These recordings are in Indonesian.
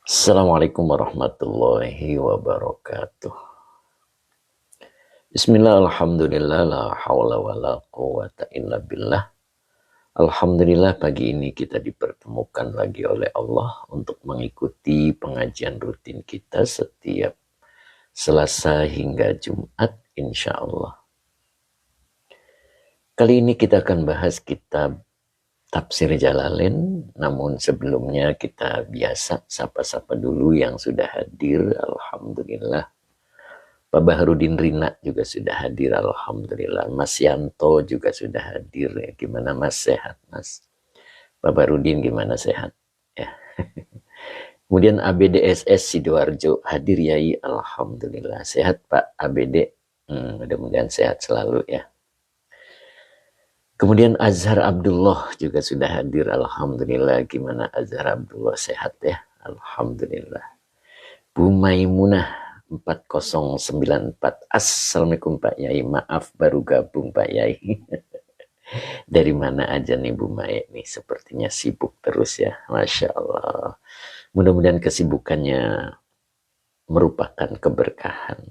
Assalamualaikum warahmatullahi wabarakatuh. Bismillah, alhamdulillah, la hawla wa la quwata illa billah. Alhamdulillah pagi ini kita dipertemukan lagi oleh Allah untuk mengikuti pengajian rutin kita setiap Selasa hingga Jumat insya Allah. Kali ini kita akan bahas kitab Tafsir Jalalain, namun sebelumnya kita biasa sapa-sapa dulu yang sudah hadir. Alhamdulillah. Pak Baharudin Rina juga sudah hadir, alhamdulillah. Mas Yanto juga sudah hadir. Ya. Gimana Mas, sehat Mas? Pak Baharudin gimana, sehat? Ya. Kemudian ABDSS Sidoarjo hadir Yai, alhamdulillah. Sehat Pak ABD. Mudah-mudahan sehat selalu ya. Kemudian Azhar Abdullah juga sudah hadir, alhamdulillah. Gimana Azhar Abdullah, sehat ya? Alhamdulillah. Bu Maimunah 4094. Assalamualaikum Pak Yai, maaf baru gabung Pak Yai. Dari mana aja nih Bu Mai nih, sepertinya sibuk terus ya, Masya Allah. Mudah-mudahan kesibukannya merupakan keberkahan.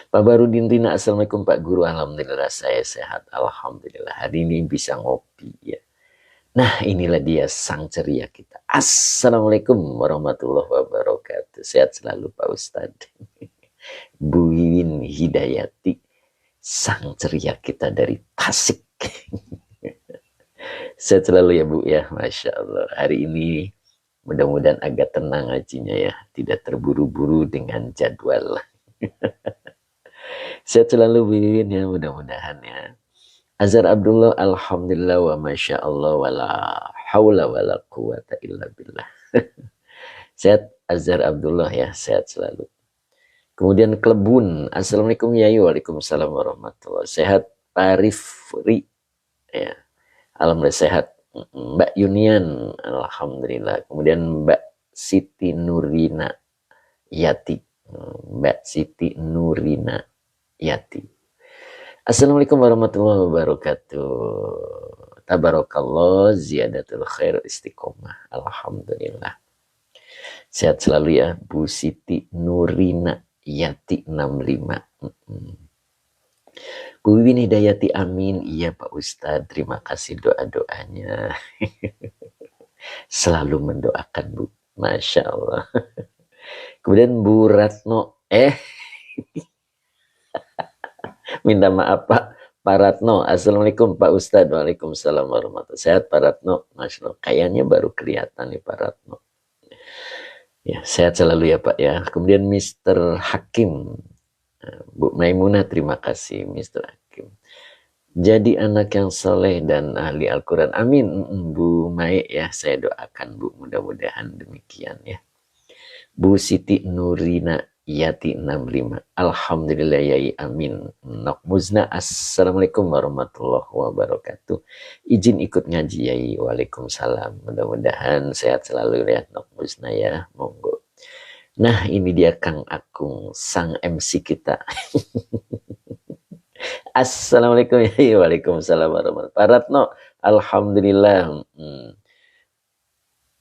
Pak Barudin Rina, Assalamualaikum Pak Guru, alhamdulillah saya sehat, alhamdulillah. Hari ini bisa ngopi ya. Nah inilah dia sang ceria kita. Assalamualaikum warahmatullahi wabarakatuh. Sehat selalu Pak Ustadz. Bu Wiwin Hidayati, sang ceria kita dari Tasik. Sehat selalu ya Bu ya, Masya Allah. Hari ini mudah-mudahan agak tenang ngajinya ya. Tidak terburu-buru dengan jadwal. Sehat selalu Bu Wiwin ya, mudah-mudahan ya. Azhar Abdullah, alhamdulillah wa masya Allah wa la hawla wa la quwata illa billah. Sehat Azhar Abdullah ya, sehat selalu. Kemudian Klebun, assalamualaikum Yai, waalaikumsalam warahmatullahi. Sehat Pak Rifri ya, alhamdulillah sehat. Mbak Yunian, alhamdulillah. Kemudian Mbak Siti Nurina Yati, Mbak Siti Nurina Yati. Assalamualaikum warahmatullahi wabarakatuh. Tabarakallah, ziyadatul khair istiqomah. Alhamdulillah. Sehat selalu ya, Bu Siti Nurina Yati 65. Bu Wiwin Hidayati, amin. Iya Pak Ustadz, terima kasih doa-doanya. Selalu mendoakan Bu, Masya Allah. Kemudian Bu Ratno, minta maaf Pak Ratno, assalamualaikum Pak Ustadz, waalaikumsalam warahmatullahi wabarakatuh. Sehat Pak Ratno, Masya Allah. Kayaknya baru kelihatan nih Pak Ratno. Ya, sehat selalu ya Pak ya. Kemudian Mr. Hakim, Bu Maimunah, terima kasih Mr. Hakim. Jadi anak yang soleh dan ahli Al-Quran, amin. Bu Mai ya, saya doakan Bu, mudah-mudahan demikian ya. Bu Siti Nurina Yati 65. Alhamdulillah Yai, amin. Nok Muzna, assalamualaikum warahmatullahi wabarakatuh. Izin ikut ngaji Yai, waalaikumsalam. Mudah-mudahan sehat selalu ya Nok Muzna ya, monggo. Nah ini dia Kang Akung, sang MC kita. Assalamualaikum Yai, waalaikumsalam warahmatullahi wabarakatuh. Pak Ratno, alhamdulillah.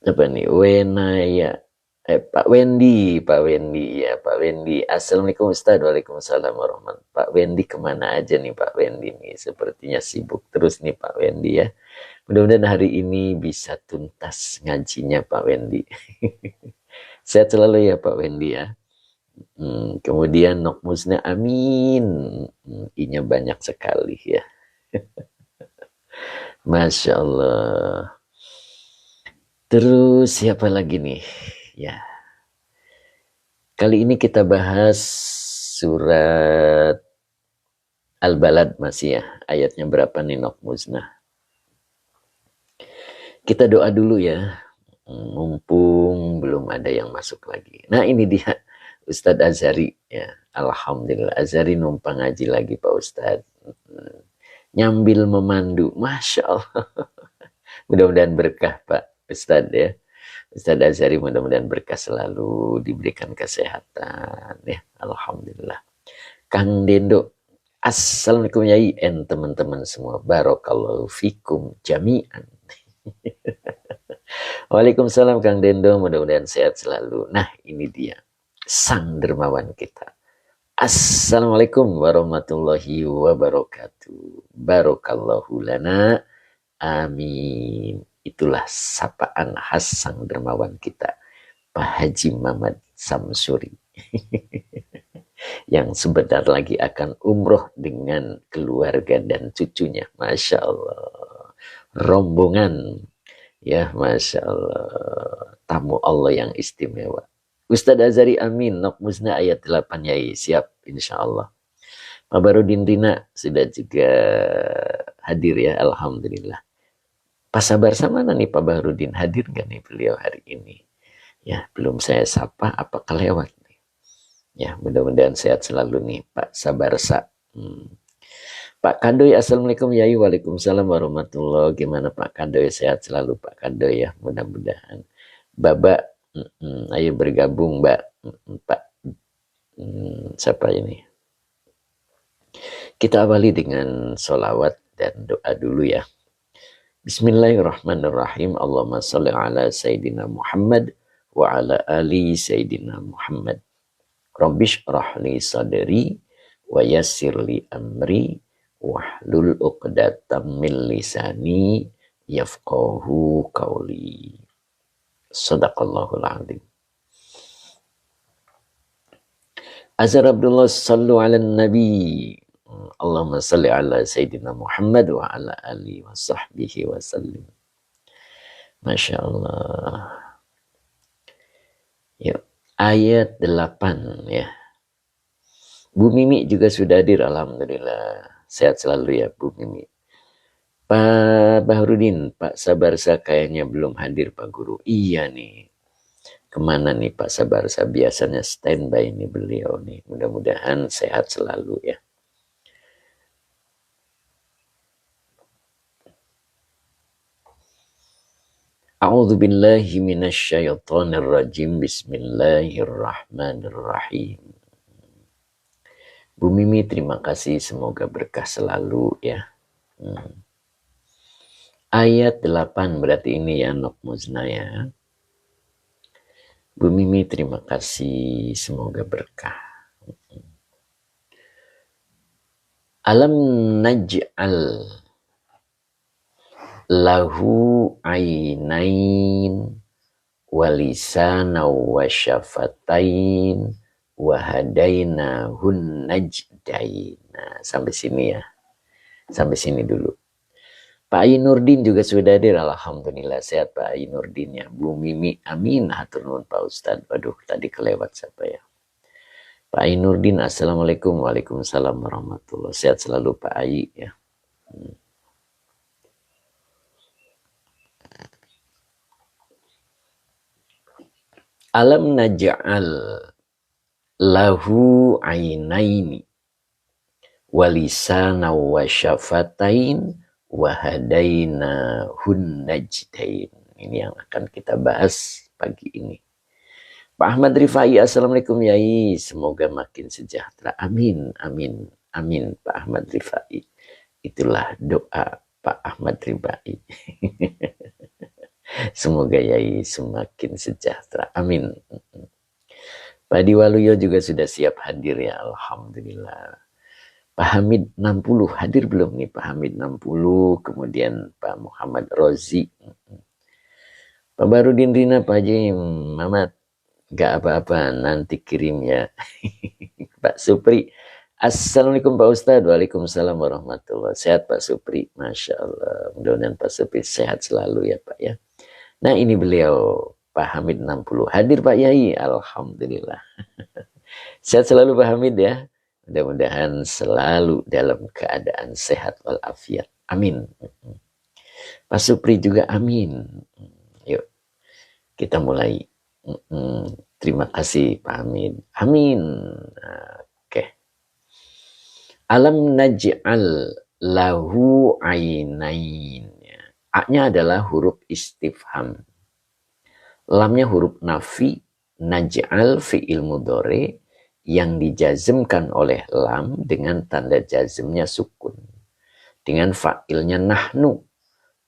Apa nih, Wenaya. Pak Wendy ya Pak Wendy. Assalamualaikum Ustaz, waalaikumsalam warahmatullahi. Pak Wendy kemana aja nih Pak Wendy nih? Sepertinya sibuk terus nih Pak Wendy ya. Mudah-mudahan hari ini bisa tuntas ngajinya Pak Wendy. Sehat selalu ya Pak Wendy ya. Kemudian Nok Musna, amin. I-nya banyak sekali ya. Masya Allah. Terus siapa lagi nih? Ya, kali ini kita bahas surat Al-Balad masih ya. Ayatnya berapa nih Nok Musnah? Kita doa dulu ya. Mumpung belum ada yang masuk lagi. Nah ini dia Ustadz Azhari ya. Alhamdulillah Azhari numpang ngaji lagi Pak Ustadz. Nyambil memandu. Masya Allah. Mudah-mudahan berkah Pak Ustadz ya. Ustadz Azhari mudah-mudahan berkah selalu, diberikan kesehatan ya, alhamdulillah. Kang Dendo, Assalamualaikum Yai and teman-teman semua. Barakallahu fikum jami'an. Waalaikumsalam Kang Dendo, mudah-mudahan sehat selalu. Nah, ini dia sang dermawan kita. Assalamualaikum warahmatullahi wabarakatuh. Barakallahu lana. Amin. Itulah sapaan khas sang dermawan kita, Pak Haji Muhammad Samsuri. Yang sebentar lagi akan umroh dengan keluarga dan cucunya. Masya Allah. Rombongan. Ya, Masya Allah. Tamu Allah yang istimewa. Ustadz Azari Amin, Nok Musna ayat 8 Yai. Siap, insya Allah. Pak Barudin Rina sudah juga hadir ya, Alhamdulillah. Pak Sabar sama nih Pak Barudin, hadir gak nih beliau hari ini? Ya, belum saya sapa, apa kelewat nih? Ya, mudah-mudahan sehat selalu nih Pak Sabarsa. Pak Kadoy, Assalamualaikum Yai. Waalaikumsalam warahmatullahi. Gimana Pak Kadoy? Sehat selalu Pak Kadoy ya, mudah-mudahan. Babak, ayo bergabung Mbak. Pak, siapa ini? Kita awali dengan sholawat dan doa dulu ya. Bismillahirrahmanirrahim. Allahumma salli ala Sayyidina Muhammad wa ala ali Sayyidina Muhammad. Rabbish rahli sadri wa yassirli amri wahlul uqdatam min lisani yafqahu qawli. Sadaqallahul azim. Azhar Abdullah sallu ala nabi. Allahumma salli ala Sayyidina Muhammad wa ala alihi wa sahbihi wa sallim. Masya Allah. Yuk, ayat 8 ya. Bu Mimi juga sudah hadir, Alhamdulillah. Sehat selalu ya Bu Mimi. Pak Bahrudin, Pak Sabarsa kayaknya belum hadir Pak Guru. Iya nih. Kemana nih Pak Sabarsa? Biasanya standby nih beliau nih. Mudah-mudahan sehat selalu ya. A'udzu billahi minasyaitonir rajim. Bismillahirrahmanirrahim. Bu Mimi terima kasih, semoga berkah selalu ya. Ayat 8 berarti ini ya Nok Muzna ya. Bu Mimi terima kasih, semoga berkah. Alam naj'al lahu ainain walisana wa syafatain wa hadainahun najdain. Nah, sampai sini ya. Sampai sini dulu. Pak Ainurdin juga sudah hadir, Alhamdulillah sehat Pak Ainurdin ya. Bu Mimi, amin, hatur nuhun Pak Ustadz. Waduh, tadi kelewat siapa ya. Pak Ainurdin, Assalamualaikum. Waalaikumsalam warahmatullahi. Sehat selalu Pak Ai ya. Alam naj'al lahu ainaini walisana wa syafatain wahadaina hun najdain. Ini yang akan kita bahas pagi ini. Pak Ahmad Rifai, Assalamualaikum Yai. Semoga makin sejahtera. Amin, amin, amin Pak Ahmad Rifai. Itulah doa Pak Ahmad Rifai. Semoga Yai semakin sejahtera. Amin. Pak Diwaluyo juga sudah siap hadir ya. Alhamdulillah. Pak Hamid 60 hadir belum nih Pak Hamid 60, kemudian Pak Muhammad Rozi, Pak Barudin Rina, Pak Haji Mamat, gak apa-apa nanti kirim ya. Pak Supri, Assalamualaikum Pak Ustadz. Waalaikumsalam warahmatullahi. Sehat Pak Supri, Masya Allah. Mudah-mudahan Pak Supri sehat selalu ya Pak ya. Nah ini beliau Pak Hamid 60 hadir Pak Yai, Alhamdulillah. Sehat selalu Pak Hamid ya. Mudah-mudahan selalu dalam keadaan sehat walafiat. Amin. Pak Supri juga amin. Yuk, kita mulai. Terima kasih Pak Hamid. Amin. Oke. Alam naj'al lahu ainain. A-nya adalah huruf istifham. Lamnya huruf nafi. Naj'al fi'il mudhari. yang dijazmkan oleh lam dengan tanda jazmnya sukun. Dengan fa'ilnya nahnu.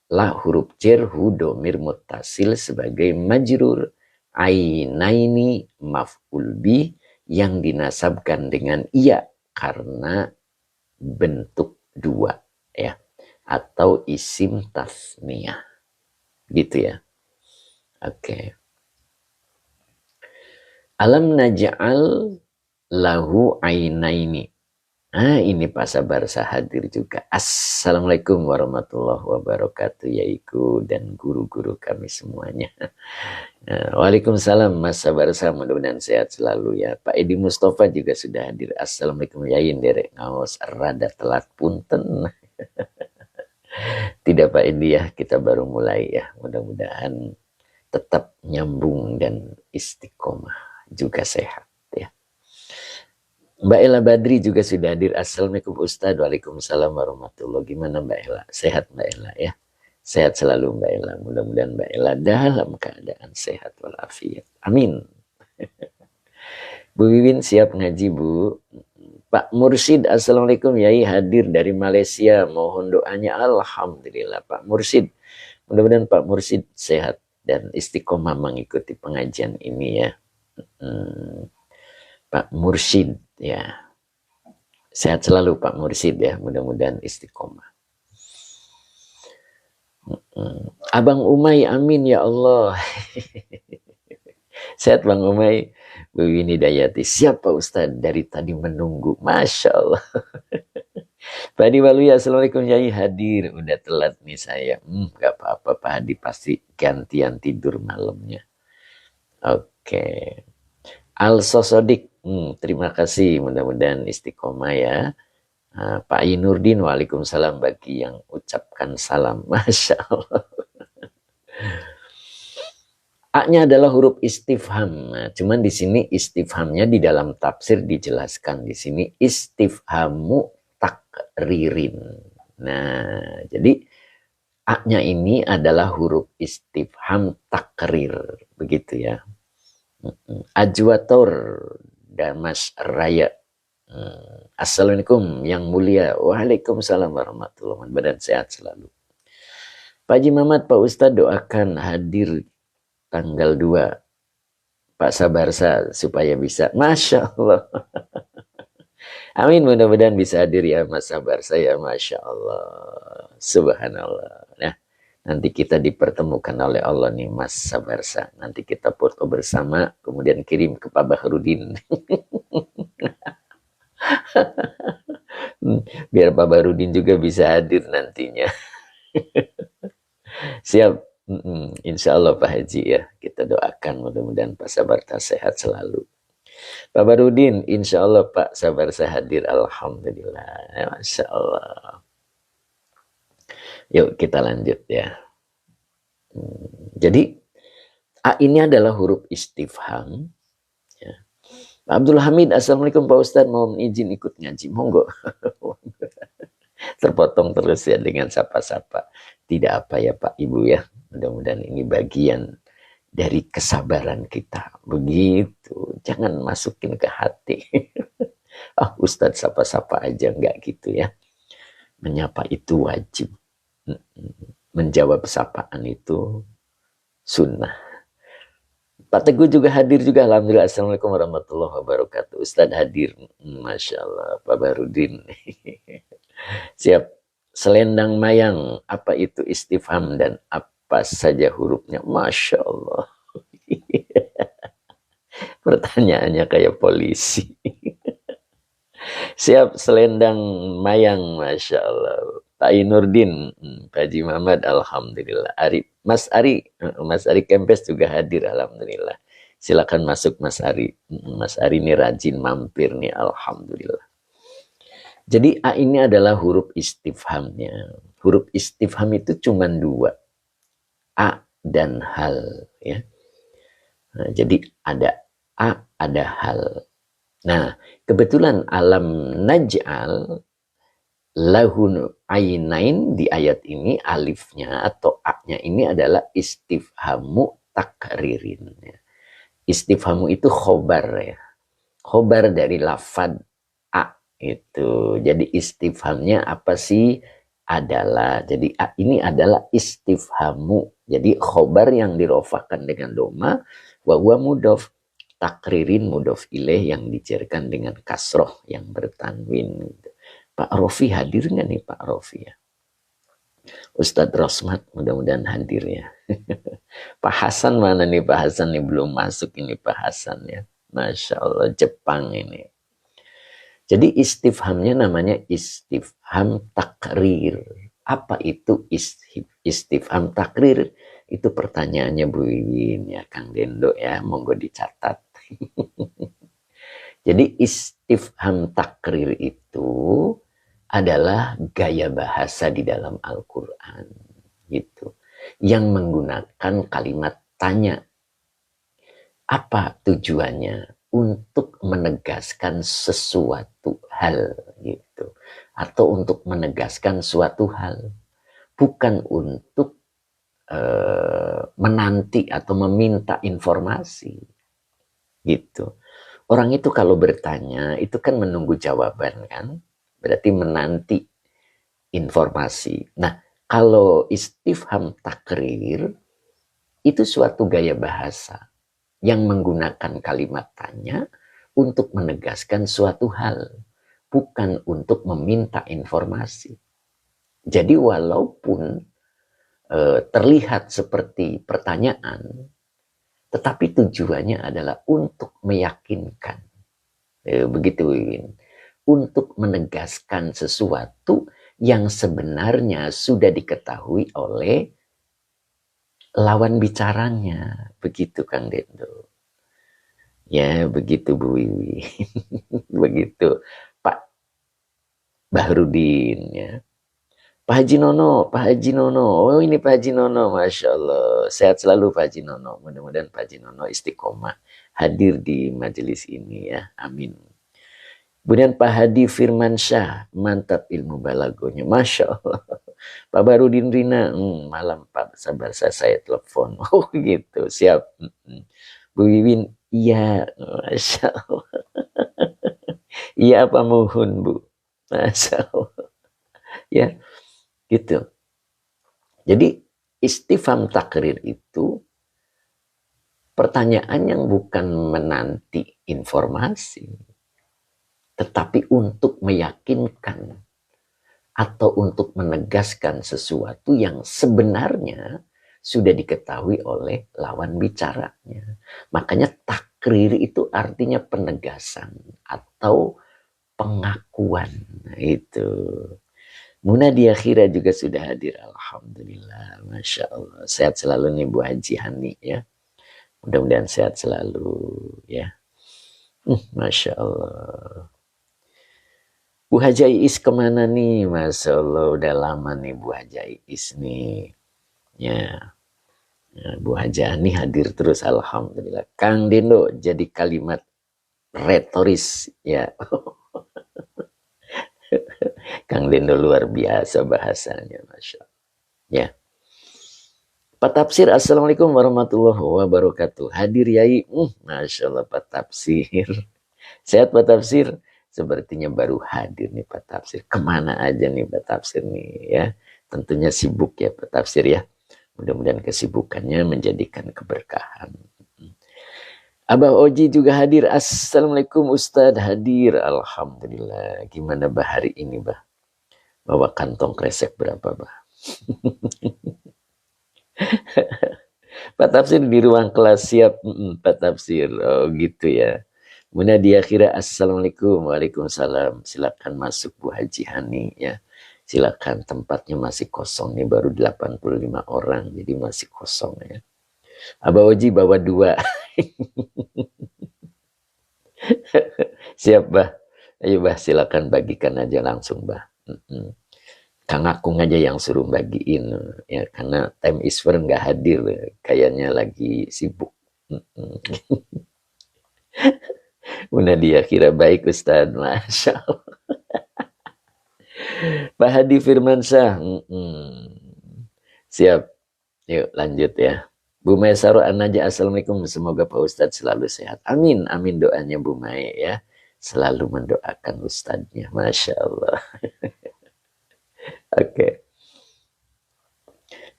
La huruf jar hu domir muttasil sebagai majrur. Ainaini maf'ul bi yang dinasabkan dengan iya karena bentuk dua ya, atau isim tasniyah gitu ya. Oke. Alam naj'al lahu ainaini. Ini Pak Sabarsa hadir juga. Assalamualaikum warahmatullahi wabarakatuh yaiku dan guru-guru kami semuanya. Waalaikumsalam Mas Sabarsa, mudah-mudahan sehat selalu ya. Pak Edi Mustafa juga sudah hadir. Assalamualaikum yayin derek ngaos rada telat punten. Tidak Pak Edi ya, kita baru mulai ya. Mudah-mudahan tetap nyambung dan istiqomah juga sehat ya. Mbak Ella Badri juga sudah hadir. Assalamualaikum Ustaz. Waalaikumsalam warahmatullahi. Gimana Mbak Ella? Sehat Mbak Ella ya? Sehat selalu Mbak Ella. Mudah-mudahan Mbak Ella dalam keadaan sehat walafiat. Amin. Bu Wiwin siap ngaji Bu. Pak Mursid, Assalamualaikum Yai, hadir dari Malaysia. Mohon doanya. Alhamdulillah Pak Mursid. Mudah-mudahan Pak Mursid sehat dan istiqomah mengikuti pengajian ini ya. Pak Mursid ya. Sehat selalu Pak Mursid ya. Mudah-mudahan istiqomah. Abang Umay, amin ya Allah. Sehat Bang Umay. Bu Wini Dayati, siapa Ustaz? Dari tadi menunggu. Masya Allah. Pak Hadi Waluya, Assalamualaikum Yai, hadir. Udah telat nih saya. Gak apa-apa Pak Hadi, pasti gantian tidur malamnya. Oke. Al Sosodik, terima kasih. Mudah-mudahan istiqomah ya. Pak Ainurdin, waalaikumsalam bagi yang ucapkan salam. Masya Allah. A-nya adalah huruf istifham. Nah, cuman di sini istifhamnya di dalam tafsir dijelaskan di sini istifhamu takririn. Nah, jadi A-nya ini adalah huruf istifham takrir, begitu ya. Ajwator dan Mas Raya. Assalamualaikum yang mulia. Waalaikumsalam warahmatullahi wabarakatuh. Badan sehat selalu. Pak Haji Mamat, Pak Ustadz doakan hadir tanggal 2 Pak Sabarsa supaya bisa. Masya Allah. Amin, mudah-mudahan bisa hadir ya Mas Sabarsa ya. Masya Allah. Subhanallah. Nah, nanti kita dipertemukan oleh Allah nih Mas Sabarsa. Nanti kita foto bersama, kemudian kirim ke Pak Bahrudin. Biar Pak Bahrudin juga bisa hadir nantinya. Siap. Insya Allah Pak Haji ya, kita doakan mudah-mudahan Pak Sabarsa sehat selalu. Pak Barudin, insya Allah Pak Sabarsa hadir, alhamdulillah, masya Allah. Yuk kita lanjut ya. Jadi A ini adalah huruf istifham. Ya. Pak Abdul Hamid, Assalamualaikum Pak Ustadz, mohon izin ikut ngaji, monggo. Terpotong terus ya dengan sapa-sapa. Tidak apa ya Pak Ibu ya. Mudah-mudahan ini bagian dari kesabaran kita. Begitu. Jangan masukin ke hati. Ustadz sapa-sapa aja. Enggak gitu ya. Menyapa itu wajib. Menjawab sapaan itu sunnah. Pak Teguh juga hadir juga. Alhamdulillah. Assalamualaikum warahmatullahi wabarakatuh. Ustadz hadir. Masya Allah. Pak Barudin. Siap. Selendang mayang. Apa itu istifham dan apa saja hurufnya? Masya Allah. Pertanyaannya kayak polisi. Siap, selendang mayang. Masya Allah. Pak Ainurdin, Pak Haji Muhammad, alhamdulillah. Mas Ari Kempes juga hadir, alhamdulillah. Silakan masuk Mas Ari. Mas Ari ini rajin mampir nih, alhamdulillah. Jadi A ini adalah huruf istifhamnya. Huruf istifham itu cuma 2. A dan hal ya. Nah, jadi ada A, ada hal. Nah, kebetulan alam naj'al lahun ainain di ayat ini alifnya atau A-nya ini adalah istifhamu takririn. Istifhamu itu khobar ya. khobar dari lafad a itu. Jadi istifhamnya apa sih? Adalah. Jadi ini adalah istifhamu. Jadi khobar yang dirofakan dengan doma wa huwa mudhof, takririn mudhof ilaih yang dijarkan dengan kasroh yang bertanwin. Pak Rofi hadir nggak nih Pak Rofi ya? Ustadz Rosmat mudah-mudahan hadir ya. Pak Hasan mana nih Pak Hasan nih, belum masuk ini Pak Hasan ya. Masya Allah Jepang ini. Jadi istifhamnya namanya istifham takrir. Apa itu istifham takrir? Itu pertanyaannya Bu Wiwin ya, Kang Dendo ya, monggo dicatat. Jadi istifham takrir itu adalah gaya bahasa di dalam Al-Quran gitu, yang menggunakan kalimat tanya. Apa tujuannya? Untuk menegaskan sesuatu hal gitu, atau untuk menegaskan suatu hal, bukan untuk menanti atau meminta informasi gitu. Orang itu kalau bertanya itu kan menunggu jawaban kan, berarti menanti informasi. Nah, kalau istifham takrir itu suatu gaya bahasa yang menggunakan kalimat tanya untuk menegaskan suatu hal, bukan untuk meminta informasi. Jadi walaupun terlihat seperti pertanyaan, tetapi tujuannya adalah untuk meyakinkan. Begitu Wiwin. Untuk menegaskan sesuatu yang sebenarnya sudah diketahui oleh lawan bicaranya. Begitu Kang Dendo. Ya begitu Bu Wiwi. Begitu Pak Bahrudin ya. Pak Haji Nono, Pak Haji Nono. Oh ini Pak Haji Nono, Masya Allah. Sehat selalu Pak Haji Nono. Mudah-mudahan Pak Haji Nono istiqomah hadir di majelis ini ya. Amin. Kemudian Pak Hadi Firmansyah, mantap ilmu balagonya. Masya Allah. Pak Barudin Rina, malam Pak, sabar saya telepon. Oh gitu, siap. Bu Wiwin, iya, Masya Allah. Iya apa mohon Bu? Masya Allah. Ya, gitu. Jadi istifham takrir itu pertanyaan yang bukan menanti informasi, tetapi untuk meyakinkan atau untuk menegaskan sesuatu yang sebenarnya sudah diketahui oleh lawan bicaranya. Makanya takrir itu artinya penegasan atau pengakuan. Nah, itu. Munadia Khira juga sudah hadir. Alhamdulillah. Masya Allah. Sehat selalu nih Bu Haji Hani ya. Mudah-mudahan sehat selalu ya. Masya Allah. Bu Haji Is kemana nih? Masya Allah udah lama nih Bu Haji Is nih. Ya. Bu Haji Ani hadir terus. Alhamdulillah. Kang Dendo jadi kalimat retoris ya. Kang Dendo luar biasa bahasanya, Masya Allah. Ya. Pak Tafsir, Assalamualaikum warahmatullahi wabarakatuh. Hadir Yai, Masya Allah Pak Tafsir. Sehat Pak Tafsir? Sepertinya baru hadir nih Pak Tafsir. Kemana aja nih Pak Tafsir nih ya. Tentunya sibuk ya Pak Tafsir ya. Mudah-mudahan kesibukannya menjadikan keberkahan. Abah Oji juga hadir. Assalamualaikum Ustadz, hadir. Alhamdulillah. Gimana bah hari ini bah? Bawa kantong kresek berapa bah? Pak Tafsir di ruang kelas siap. Pak Tafsir, oh gitu ya. Munadia Khira, Assalamualaikum. Waalaikumsalam. Silakan masuk Bu Haji Hani ya. Silakan, tempatnya masih kosong nih, baru 85 orang, jadi masih kosong ya. Abah Oji bawa 2. Siap bah. Ayo bah, silakan bagikan aja langsung bah. Kang Akung aja yang suruh bagiin ya, karena time isfer nggak hadir, kayaknya lagi sibuk. Udah dia kira baik Ustadz, Masya Allah. Pak Hadi Firmansyah, siap. Yuk lanjut ya. Bu Maya Saro Anaja, assalamualaikum, semoga Pak Ustadz selalu sehat. Amin, amin doanya Bu Maya ya. Selalu mendoakan Ustadznya, Masya Allah. Oke.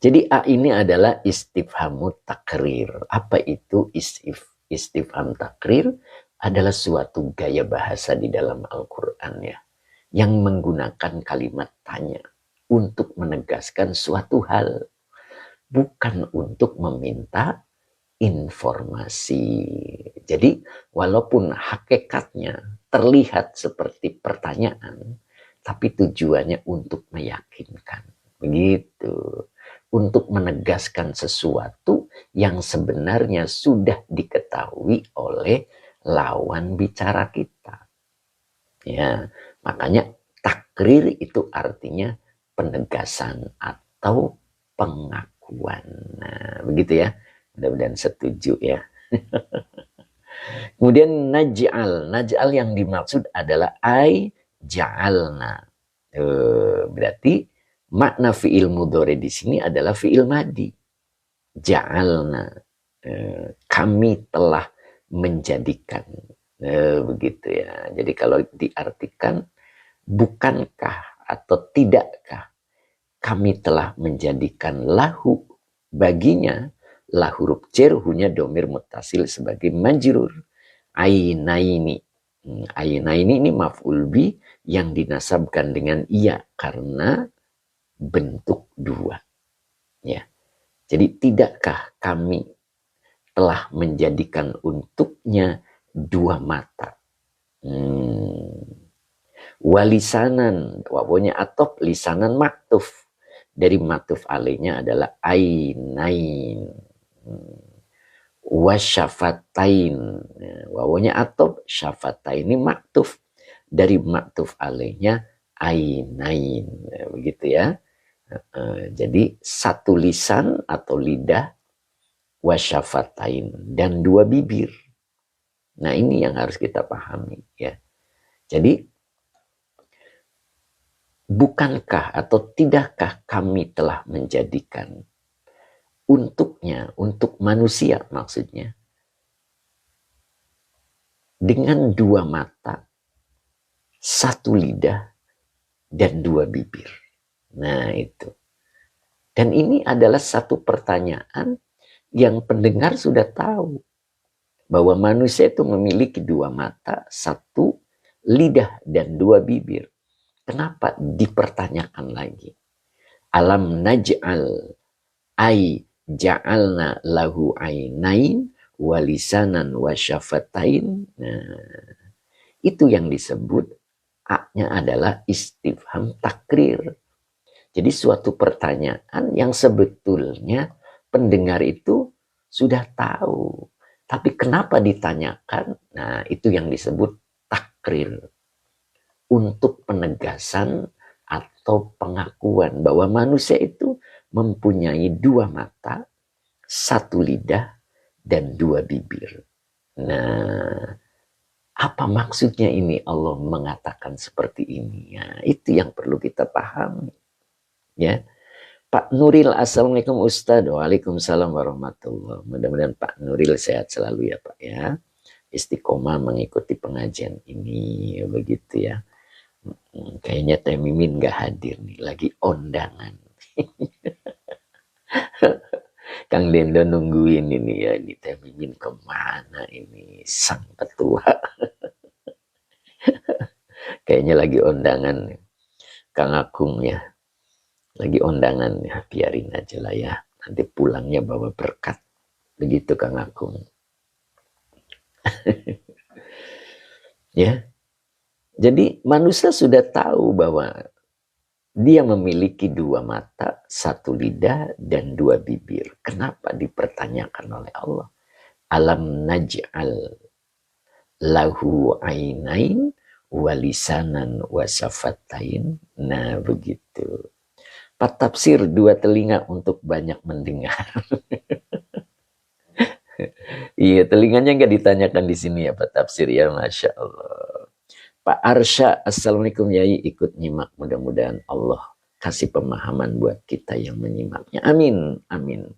Jadi A ini adalah istifhamu takrir. Apa itu istifham takrir? Adalah suatu gaya bahasa di dalam Al-Quran ya, yang menggunakan kalimat tanya untuk menegaskan suatu hal, bukan untuk meminta informasi. Jadi walaupun hakikatnya terlihat seperti pertanyaan, tapi tujuannya untuk meyakinkan. Begitu. Untuk menegaskan sesuatu yang sebenarnya sudah diketahui oleh lawan bicara kita. Ya, makanya takrir itu artinya penegasan atau pengakuan. Nah, begitu ya. Mudah-mudahan setuju ya. Kemudian naj'al. Naj'al yang dimaksud adalah ay ja'alna. Berarti makna fi'il mudhari di sini adalah fi'il madi. Ja'alna. Kami telah menjadikan. Begitu ya. Jadi kalau diartikan bukankah atau tidakkah kami telah menjadikan lahu baginya, lah huruf jar hunya domir mutasil sebagai majrur. Ainaini. Ainaini ini maf'ul bi yang dinasabkan dengan iya karena bentuk dua. Ya. Jadi tidakkah kami telah menjadikan untuknya dua mata. Walisanan, wawunya atop, lisanan maktuf. Dari maktuf alainya adalah ainain. Wasyafatain, wawunya atop, syafatain ini maktuf. Dari maktuf alainya ainain. Begitu ya. Jadi satu lisan atau lidah, wasyafatain, dan dua bibir. Nah ini yang harus kita pahami ya. Jadi bukankah atau tidakkah kami telah menjadikan untuknya, untuk manusia maksudnya, dengan dua mata, satu lidah, dan dua bibir. Nah itu. Dan ini adalah satu pertanyaan yang pendengar sudah tahu. Bahwa manusia itu memiliki dua mata, satu lidah, dan dua bibir. Kenapa dipertanyakan lagi? Alam naj'al ay ja'alna lahu ainain walisanan wasyafatain. Nah, itu yang disebut A-nya adalah istifham takrir. Jadi suatu pertanyaan yang sebetulnya pendengar itu sudah tahu. Tapi kenapa ditanyakan? Nah, itu yang disebut takrir. Untuk penegasan atau pengakuan bahwa manusia itu mempunyai dua mata, satu lidah, dan dua bibir. Nah, apa maksudnya ini Allah mengatakan seperti ini? Ya, itu yang perlu kita pahami. Ya, Pak Nuril, assalamualaikum Ustaz. Waalaikumsalam warahmatullahi. Mudah-mudahan Pak Nuril sehat selalu ya Pak ya. Istiqomah mengikuti pengajian ini, begitu ya. Kayaknya Teh Mimin gak hadir nih, lagi ondangan. Kang Dendo nungguin ini ya, ini Teh Mimin kemana ini sang petua. Kayaknya lagi ondangan Kang Akung ya, lagi ondangan ya, biarin aja lah ya, nanti pulangnya bawa berkat, begitu Kang Akung. Ya, jadi manusia sudah tahu bahwa dia memiliki dua mata, satu lidah, dan dua bibir. Kenapa dipertanyakan oleh Allah? Alam naj'al lahu ainain walisanan wasafatain. Nah begitu. Pak tafsir, dua telinga untuk banyak mendengar. Iya, telinganya nggak ditanyakan di sini ya Pak tafsir ya, Masya Allah. Pak Arsya, assalamualaikum Yai, ikut nyimak, mudah-mudahan Allah kasih pemahaman buat kita yang menyimaknya. Amin, amin.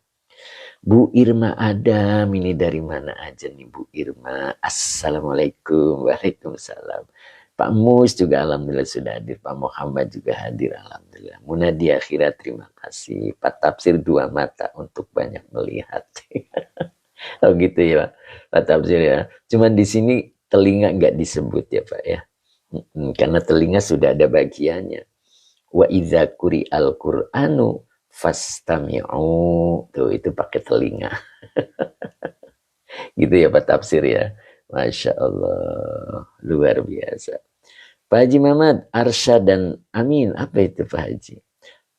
Bu Irma Adam, ini dari mana aja nih Bu Irma? Assalamualaikum, waalaikumsalam. Pak Mus juga alhamdulillah sudah hadir. Pak Muhammad juga hadir alhamdulillah. Munadi akhirat terima kasih. Pak Tafsir dua mata untuk banyak melihat. Oh gitu ya Pak Tafsir ya. Cuman di sini telinga nggak disebut ya Pak ya. Karena telinga sudah ada bagiannya. Wa idza quri'al Qur'anu fastami'u. Tuh itu pakai telinga. Gitu ya Pak Tafsir ya. Masya Allah. Luar biasa. Pak Haji Muhammad, Arsya dan Amin. Apa itu Pak Haji?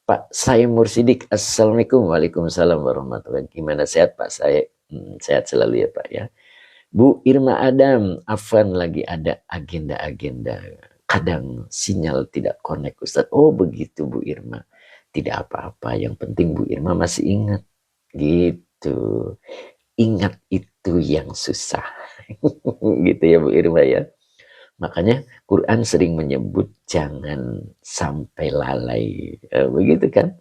Pak Saim Mursidik. Assalamualaikum. Waalaikumsalam warahmatullahi wabarakatuh. Gimana sehat Pak Saim? Sehat selalu ya Pak ya. Bu Irma Adam, Afan lagi ada agenda-agenda. Kadang sinyal tidak connect Ustaz. Oh begitu Bu Irma. Tidak apa-apa, yang penting Bu Irma masih ingat. Gitu. Ingat itu yang susah. Gitu ya Bu Irma ya. Makanya Quran sering menyebut jangan sampai lalai. Begitu kan?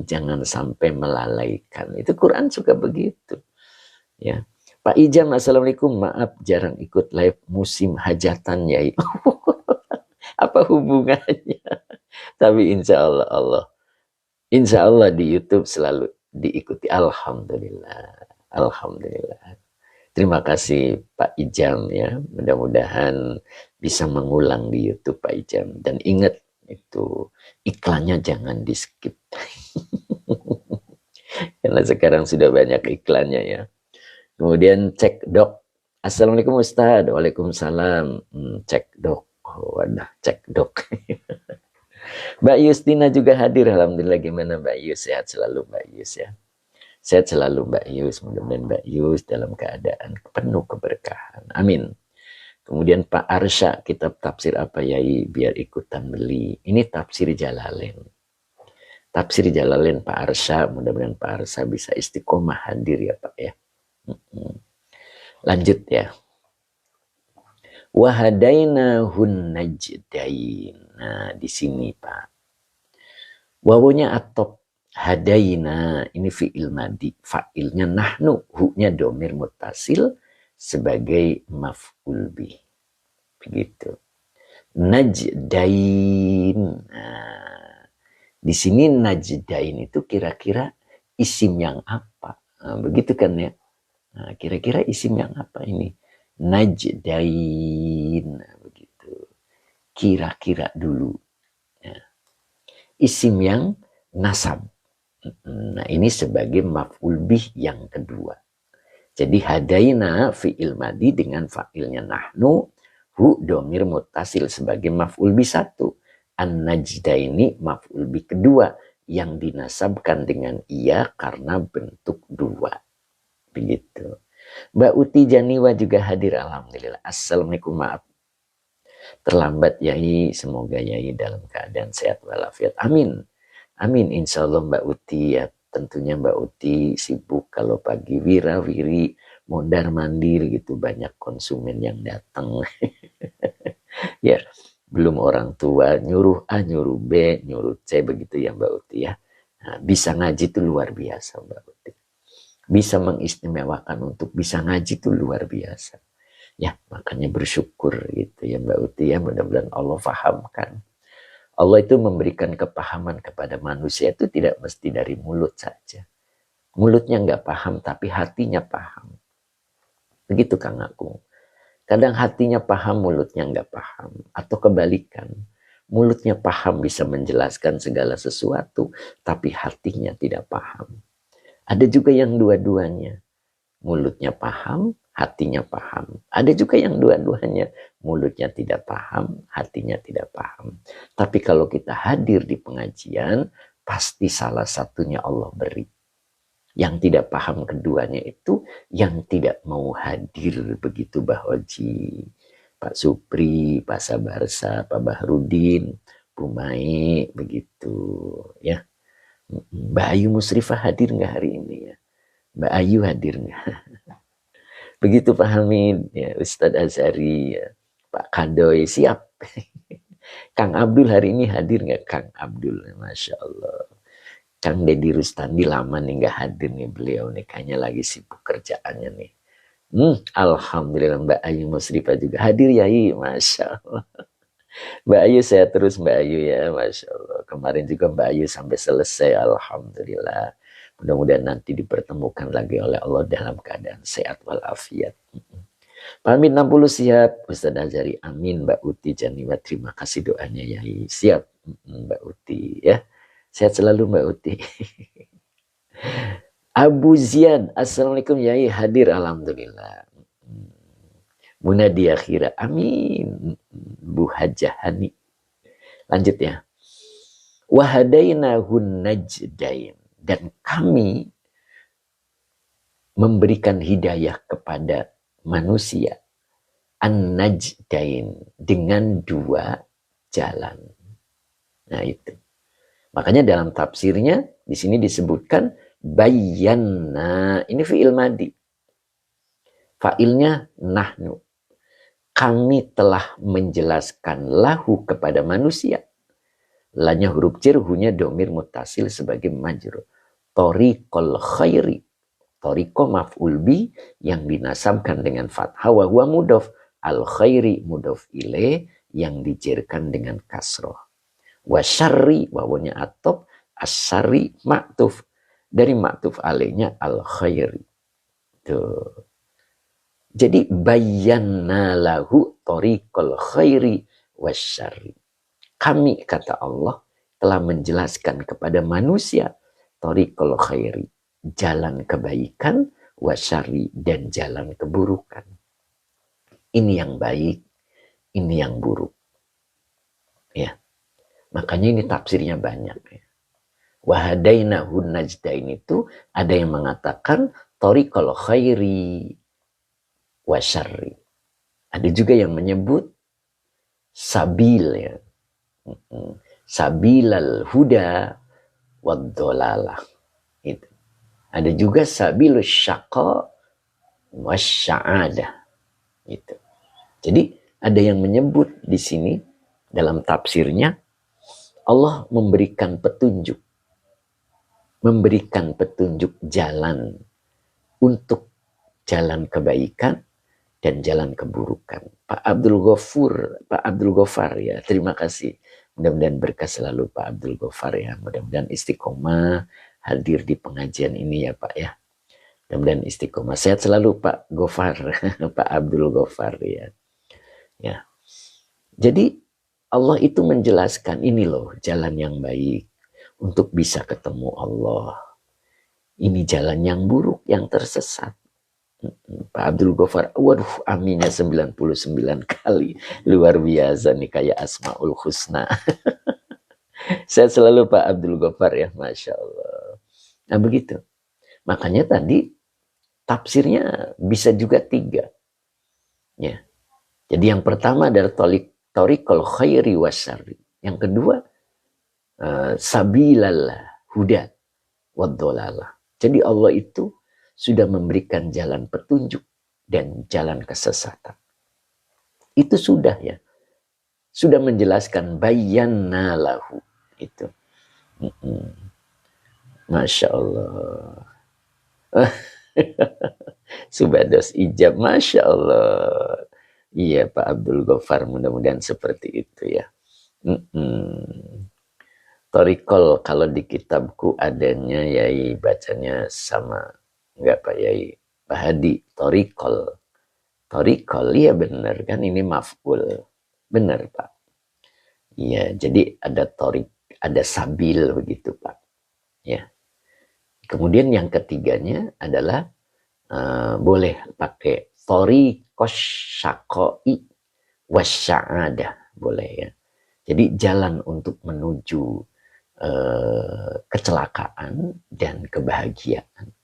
Jangan sampai melalaikan. Itu Quran suka begitu. Ya. Pak Ijam, assalamualaikum. Maaf jarang ikut live musim hajatan ya. Apa hubungannya? Tapi insya Allah di YouTube selalu diikuti. Alhamdulillah, alhamdulillah. Terima kasih Pak Ijam ya. Mudah-mudahan bisa mengulang di YouTube Pak Ijam. Dan ingat itu iklannya jangan di skip. Karena sekarang sudah banyak iklannya ya. Kemudian cek dok. Assalamualaikum Ustaz. Waalaikumsalam. Cek dok. Oh, wadah, cek dok. Mbak Yustina juga hadir. Alhamdulillah gimana Mbak Yus? Sehat selalu Mbak Yus ya. Sehat selalu Mbak Yus. Mudah-mudahan Mbak Yus dalam keadaan penuh keberkahan. Amin. Kemudian Pak Arsya, kitab tafsir apa Yai? Biar ikutan beli. Ini tafsir Jalalain. Tafsir Jalalain Pak Arsya. Mudah-mudahan Pak Arsya bisa istiqomah hadir ya Pak ya. Lanjut ya. Wahadainahun najdain. Nah, di sini Pak. Wawunya atop hadaina ini fi'il madi. Fa'ilnya nahnu, hu-nya domir mutasil sebagai maf'ul bih. Begitu. Najdain. Nah, di sini najdain itu kira-kira isim yang apa? Nah, begitu kan ya? Nah, kira-kira isim yang apa ini? Najdain. Nah, begitu. Kira-kira dulu. Ya. Isim yang nasab. Nah, ini sebagai maf'ul bih yang kedua. Jadi hadaina fi'il madi dengan fa'ilnya nahnu, hu domir mutasil sebagai maf'ul bih satu. An-najdaini maf'ul bih kedua yang dinasabkan dengan iya karena bentuk dua. Begitu. Mbak Uti Janiwa juga hadir alhamdulillah. Assalamualaikum, maaf terlambat Yai, semoga Yai dalam keadaan sehat walafiat. Amin. Amin insya Allah Mbak Uti ya. Tentunya Mbak Uti sibuk kalau pagi wira-wiri, mondar mandir gitu, banyak konsumen yang datang. Ya, belum orang tua nyuruh A, nyuruh B, nyuruh C begitu ya Mbak Uti ya. Nah, bisa ngaji itu luar biasa Mbak Uti. Bisa mengistimewakan untuk bisa ngaji itu luar biasa. Ya, makanya bersyukur gitu ya Mbak Uti ya, mudah-mudahan Allah fahamkan. Allah itu memberikan kepahaman kepada manusia itu tidak mesti dari mulut saja. Mulutnya nggak paham, tapi hatinya paham. Begitu Kang Agung. Kadang hatinya paham, mulutnya nggak paham. Atau kebalikan. Mulutnya paham bisa menjelaskan segala sesuatu, tapi hatinya tidak paham. Ada juga yang dua-duanya. Mulutnya paham, hatinya paham. Ada juga yang dua-duanya, mulutnya tidak paham, hatinya tidak paham. Tapi kalau kita hadir di pengajian, pasti salah satunya Allah beri. Yang tidak paham keduanya itu yang tidak mau hadir begitu Mbah Oji, Pak Supri, Pak Sabarsa, Pak Bahrudin, Bu Mai, begitu ya. Mbak Ayu Musrifah hadir nggak hari ini ya? Mbak Ayu hadir nggak? Begitu Pak Hamid, ya, Ustadz Azhari, ya, Pak Kadoy, siap. Kang Abdul hari ini hadir nggak Kang Abdul? Masya Allah. Kang Deddy Rustandi lama nih nggak hadir nih, beliau nih kayaknya lagi sibuk kerjaannya nih. Alhamdulillah Mbak Ayu Musrifah juga hadir ya, Masya Allah. Mbak Ayu sehat terus Mbak Ayu ya, Masya Allah. Kemarin juga Mbak Ayu sampai selesai, Alhamdulillah. Mudah-mudahan nanti dipertemukan lagi oleh Allah dalam keadaan sehat walafiat. Pamit 60 siap, Ustaz Azari, amin. Mbak Uti Janiwa, terima kasih doanya ya, siap Mbak Uti ya. Sehat selalu Mbak Uti. Abu Zian, Assalamualaikum Yai, hadir Alhamdulillah. Munadi akhirah, amin. Bu Hajah Hani. Lanjut ya. Wahadainahun najdain. Dan kami memberikan hidayah kepada manusia. An-najdain. Dengan dua jalan. Nah itu. Makanya dalam tafsirnya di sini disebutkan bayyana. Ini fi'il madi. Fa'ilnya nahnu. Kami telah menjelaskan lahu kepada manusia. Lanya huruf jar, hunya domir mutasil sebagai majrur. Toriqol khairi. Toriqo maf'ul bi yang dinasabkan dengan fathah wa huwa mudhof. Al khairi mudhof ilaih yang dijerkan dengan kasroh. Wa syarri wawunya atop, asyari maktuf. Dari maktuf alaihnya al khairi. Tuh. Jadi bayyana lahu tariqal khairi wasyarri. Kami, kata Allah, telah menjelaskan kepada manusia tariqal khairi, jalan kebaikan, wasyarri, dan jalan keburukan. Ini yang baik, ini yang buruk. Ya. Makanya ini tafsirnya banyak ya. Wahadainahun najdain itu ada yang mengatakan tariqal khairi wasyarri. Ada juga yang menyebut sabil ya. Sabilal huda waddolalah. Itu. Ada juga sabilus syaqa wasya'adah. Itu. Jadi ada yang menyebut di sini dalam tafsirnya Allah memberikan petunjuk. Memberikan petunjuk jalan untuk jalan kebaikan dan jalan keburukan. Pak Abdul Ghaffar ya, terima kasih. Mudah-mudahan berkah selalu Pak Abdul Ghaffar ya. Mudah-mudahan istiqomah hadir di pengajian ini ya Pak ya. Mudah-mudahan istiqomah. Sehat selalu Pak Ghaffar, Pak Abdul Ghaffar ya. Ya. Jadi Allah itu menjelaskan ini loh jalan yang baik untuk bisa ketemu Allah. Ini jalan yang buruk, yang tersesat. Pak Abdul Ghaffar, waduh aminnya 99 kali. Luar biasa nih kayak Asmaul Husna. Saya selalu Pak Abdul Ghaffar ya, Masya Allah. Nah begitu. Makanya tadi tafsirnya bisa juga 3. Ya. Jadi yang pertama adalah tariqal khairi wasyarri. Yang kedua, sabilal huda waddolalah. Jadi Allah itu sudah memberikan jalan petunjuk dan jalan kesesatan. Itu sudah ya. Sudah menjelaskan bayyana lahu. Itu. Masya Allah. Subados ijab. Masya Allah. Iya Pak Abdul Ghaffar, mudah-mudahan seperti itu ya. Torikol kalau di kitabku adanya yai bacanya sama. Enggak Pak Yai, Pak Hadi, torikol. Torikol, iya benar kan ini maf'ul. Benar Pak. Iya, jadi ada torik, ada sabil begitu Pak. Ya. Kemudian yang ketiganya adalah boleh pakai torikos syakoi wasya'adah. Boleh ya. Jadi jalan untuk menuju kecelakaan dan kebahagiaan.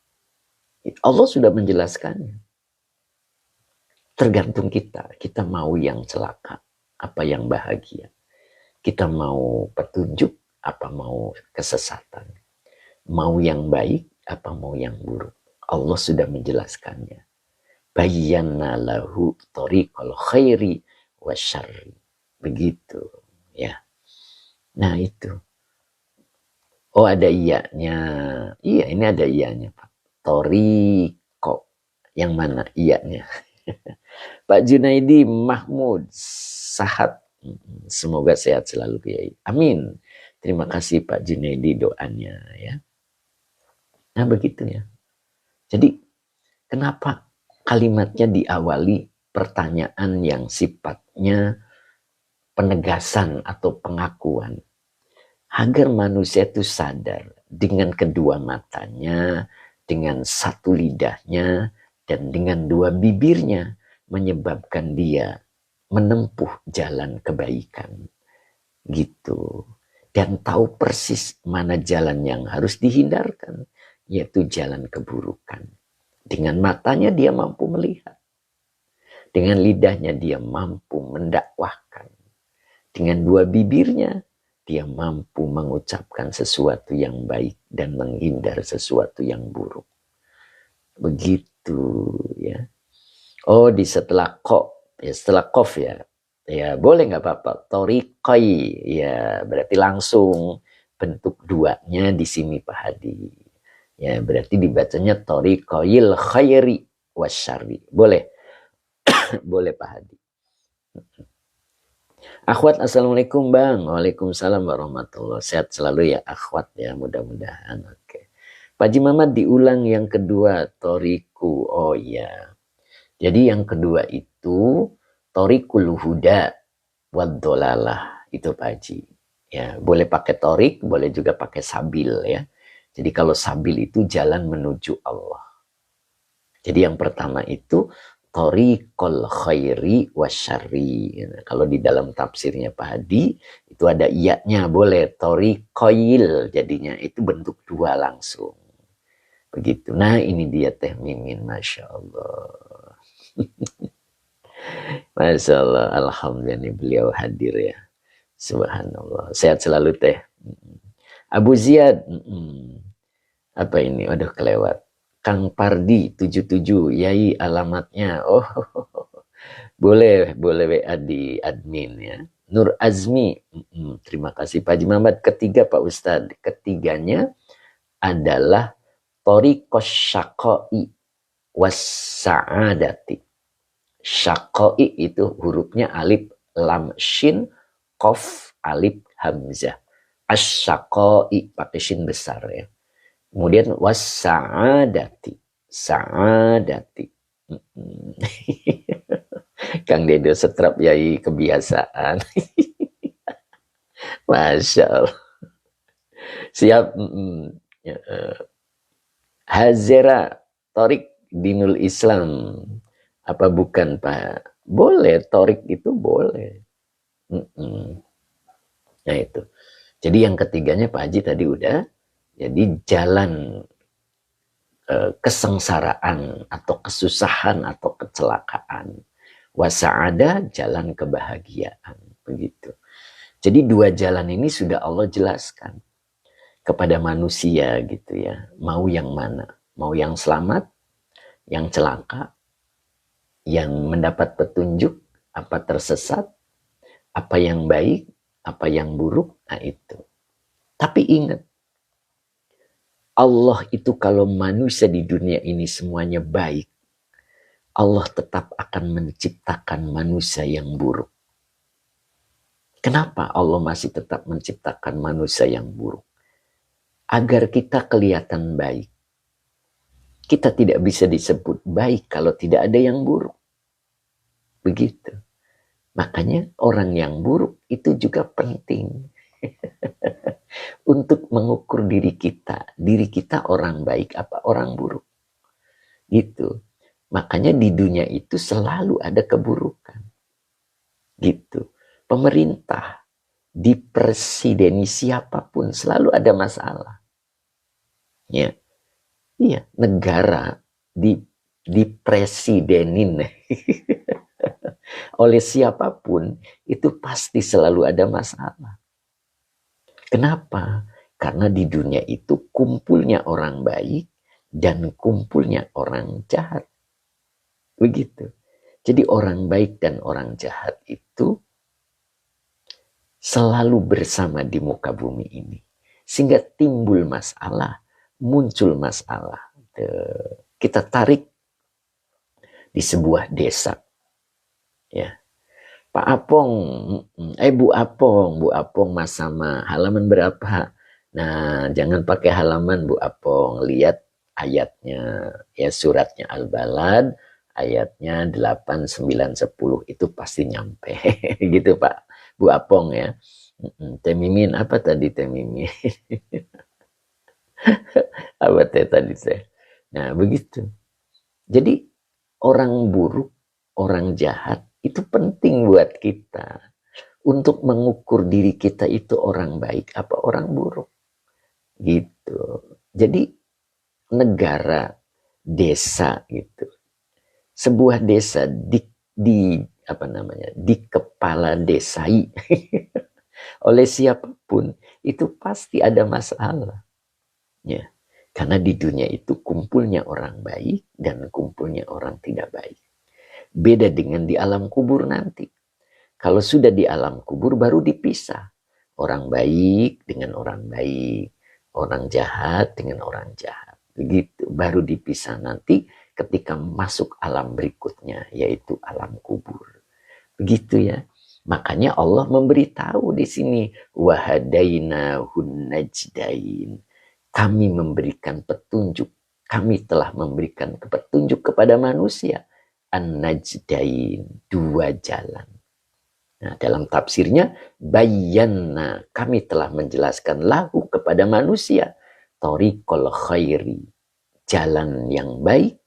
Allah sudah menjelaskannya. Tergantung kita. Kita mau yang celaka, apa yang bahagia. Kita mau petunjuk, apa mau kesesatan. Mau yang baik, apa mau yang buruk. Allah sudah menjelaskannya. Bayyana lahu tariqal khairi wasyarri. Begitu ya. Nah itu. Oh, ada iyanya. Iya, ini ada iyanya, Pak. Toriko. Yang mana iyanya? Pak Junaidi Mahmud Sahat. Semoga sehat selalu, Kiai. Amin. Terima kasih Pak Junaidi doanya ya. Nah, begitu ya. Jadi, kenapa kalimatnya diawali pertanyaan yang sifatnya penegasan atau pengakuan? Agar manusia itu sadar dengan kedua matanya, dengan satu lidahnya, dan dengan dua bibirnya, menyebabkan dia menempuh jalan kebaikan. Gitu. Dan tahu persis mana jalan yang harus dihindarkan, yaitu jalan keburukan. Dengan matanya dia mampu melihat. Dengan lidahnya dia mampu mendakwahkan. Dengan dua bibirnya dia mampu mengucapkan sesuatu yang baik dan menghindar sesuatu yang buruk. Begitu ya. Oh, di setelah kok, ya setelah kof ya. Ya boleh nggak apa-apa. Torikoi, ya berarti langsung bentuk duanya di sini Pak Hadi. Ya berarti dibacanya torikoil khairi wasyari. Boleh, boleh Pak Hadi. Akhwat, assalamualaikum Bang. Waalaikumsalam warahmatullahi. Sehat selalu ya akhwat ya, mudah-mudahan. Oke. Pak Haji Mamat diulang yang kedua, toriku. Oh iya. Jadi yang kedua itu torikul huda waddolalah. Itu Pak Haji. Ya, boleh pakai torik, boleh juga pakai sabil ya. Jadi kalau sabil itu jalan menuju Allah. Jadi yang pertama itu Tariqul khairi wasyarri. Kalau di dalam tafsirnya Pak Hadi, itu ada iya-nya, boleh. Tariqoil jadinya, itu bentuk dua langsung. Begitu. Nah ini dia Teh Mimin, Masya Allah. Masya Allah, Alhamdulillah beliau hadir ya. Subhanallah. Sehat selalu Teh. Abu Ziyad. Apa ini? Waduh kelewat. Kang Pardi 77, Yai alamatnya. Oh, boleh WA di admin ya. Nur Azmi, terima kasih Pak Haji Mamat. Ketiga Pak Ustadz, ketiganya adalah Torikos Syakoi Wassa'adati. Syakoi itu hurufnya alif lam shin kof alif hamzah. Asyakoi pakai shin besar ya. Kemudian wassa'adati. Sa'adati. Kang Dedo setrap yai kebiasaan. Masya Allah. Siap. Hazera Torik Dinul Islam. Apa bukan Pak? Boleh, Torik itu boleh. Nah itu. Jadi yang ketiganya Pak Haji tadi udah. Jadi jalan kesengsaraan atau kesusahan atau kecelakaan. Wasa'ada jalan kebahagiaan. Begitu. Jadi dua jalan ini sudah Allah jelaskan kepada manusia gitu ya. Mau yang mana? Mau yang selamat, yang celaka, yang mendapat petunjuk, apa tersesat, apa yang baik, apa yang buruk, nah itu. Tapi ingat, Allah itu kalau manusia di dunia ini semuanya baik, Allah tetap akan menciptakan manusia yang buruk. Kenapa Allah masih tetap menciptakan manusia yang buruk? Agar kita kelihatan baik. Kita tidak bisa disebut baik kalau tidak ada yang buruk. Begitu. Makanya orang yang buruk itu juga penting. Untuk mengukur diri kita. Diri kita orang baik apa orang buruk. Gitu. Makanya di dunia itu selalu ada keburukan. Gitu. Pemerintah, di presideni siapapun selalu ada masalah. Ya. Iya, negara dipresidenin oleh siapapun itu pasti selalu ada masalah. Kenapa? Karena di dunia itu kumpulnya orang baik dan kumpulnya orang jahat. Begitu. Jadi orang baik dan orang jahat itu selalu bersama di muka bumi ini. Sehingga timbul masalah, muncul masalah. Kita tarik di sebuah desa. Ya, Pak Apong, Bu Apong mas sama halaman berapa? Nah, jangan pakai halaman Bu Apong, lihat ayatnya, ya suratnya Al-Balad, ayatnya 8, 9, 10 itu pasti nyampe. Gitu Pak, Bu Apong ya. Teh Mimin, apa tadi Teh Mimin? Apa teh tadi teh? Nah, begitu. Jadi orang buruk, orang jahat itu penting buat kita untuk mengukur diri kita itu orang baik apa orang buruk. Gitu. Jadi negara, desa gitu. Sebuah desa di apa namanya? Di kepala desai oleh siapapun itu pasti ada masalah. Ya. Karena di dunia itu kumpulnya orang baik dan kumpulnya orang tidak baik. Beda dengan di alam kubur nanti. Kalau sudah di alam kubur baru dipisah. Orang baik dengan orang baik. Orang jahat dengan orang jahat. Begitu. Baru dipisah nanti ketika masuk alam berikutnya. Yaitu alam kubur. Begitu ya. Makanya Allah memberitahu di sini. Wahadainahun najdain. Kami memberikan petunjuk. Kami telah memberikan petunjuk kepada manusia. An-najdain. Dua jalan. Nah, dalam tafsirnya, bayyana, kami telah menjelaskan lahu kepada manusia, thoriqul khairi, jalan yang baik,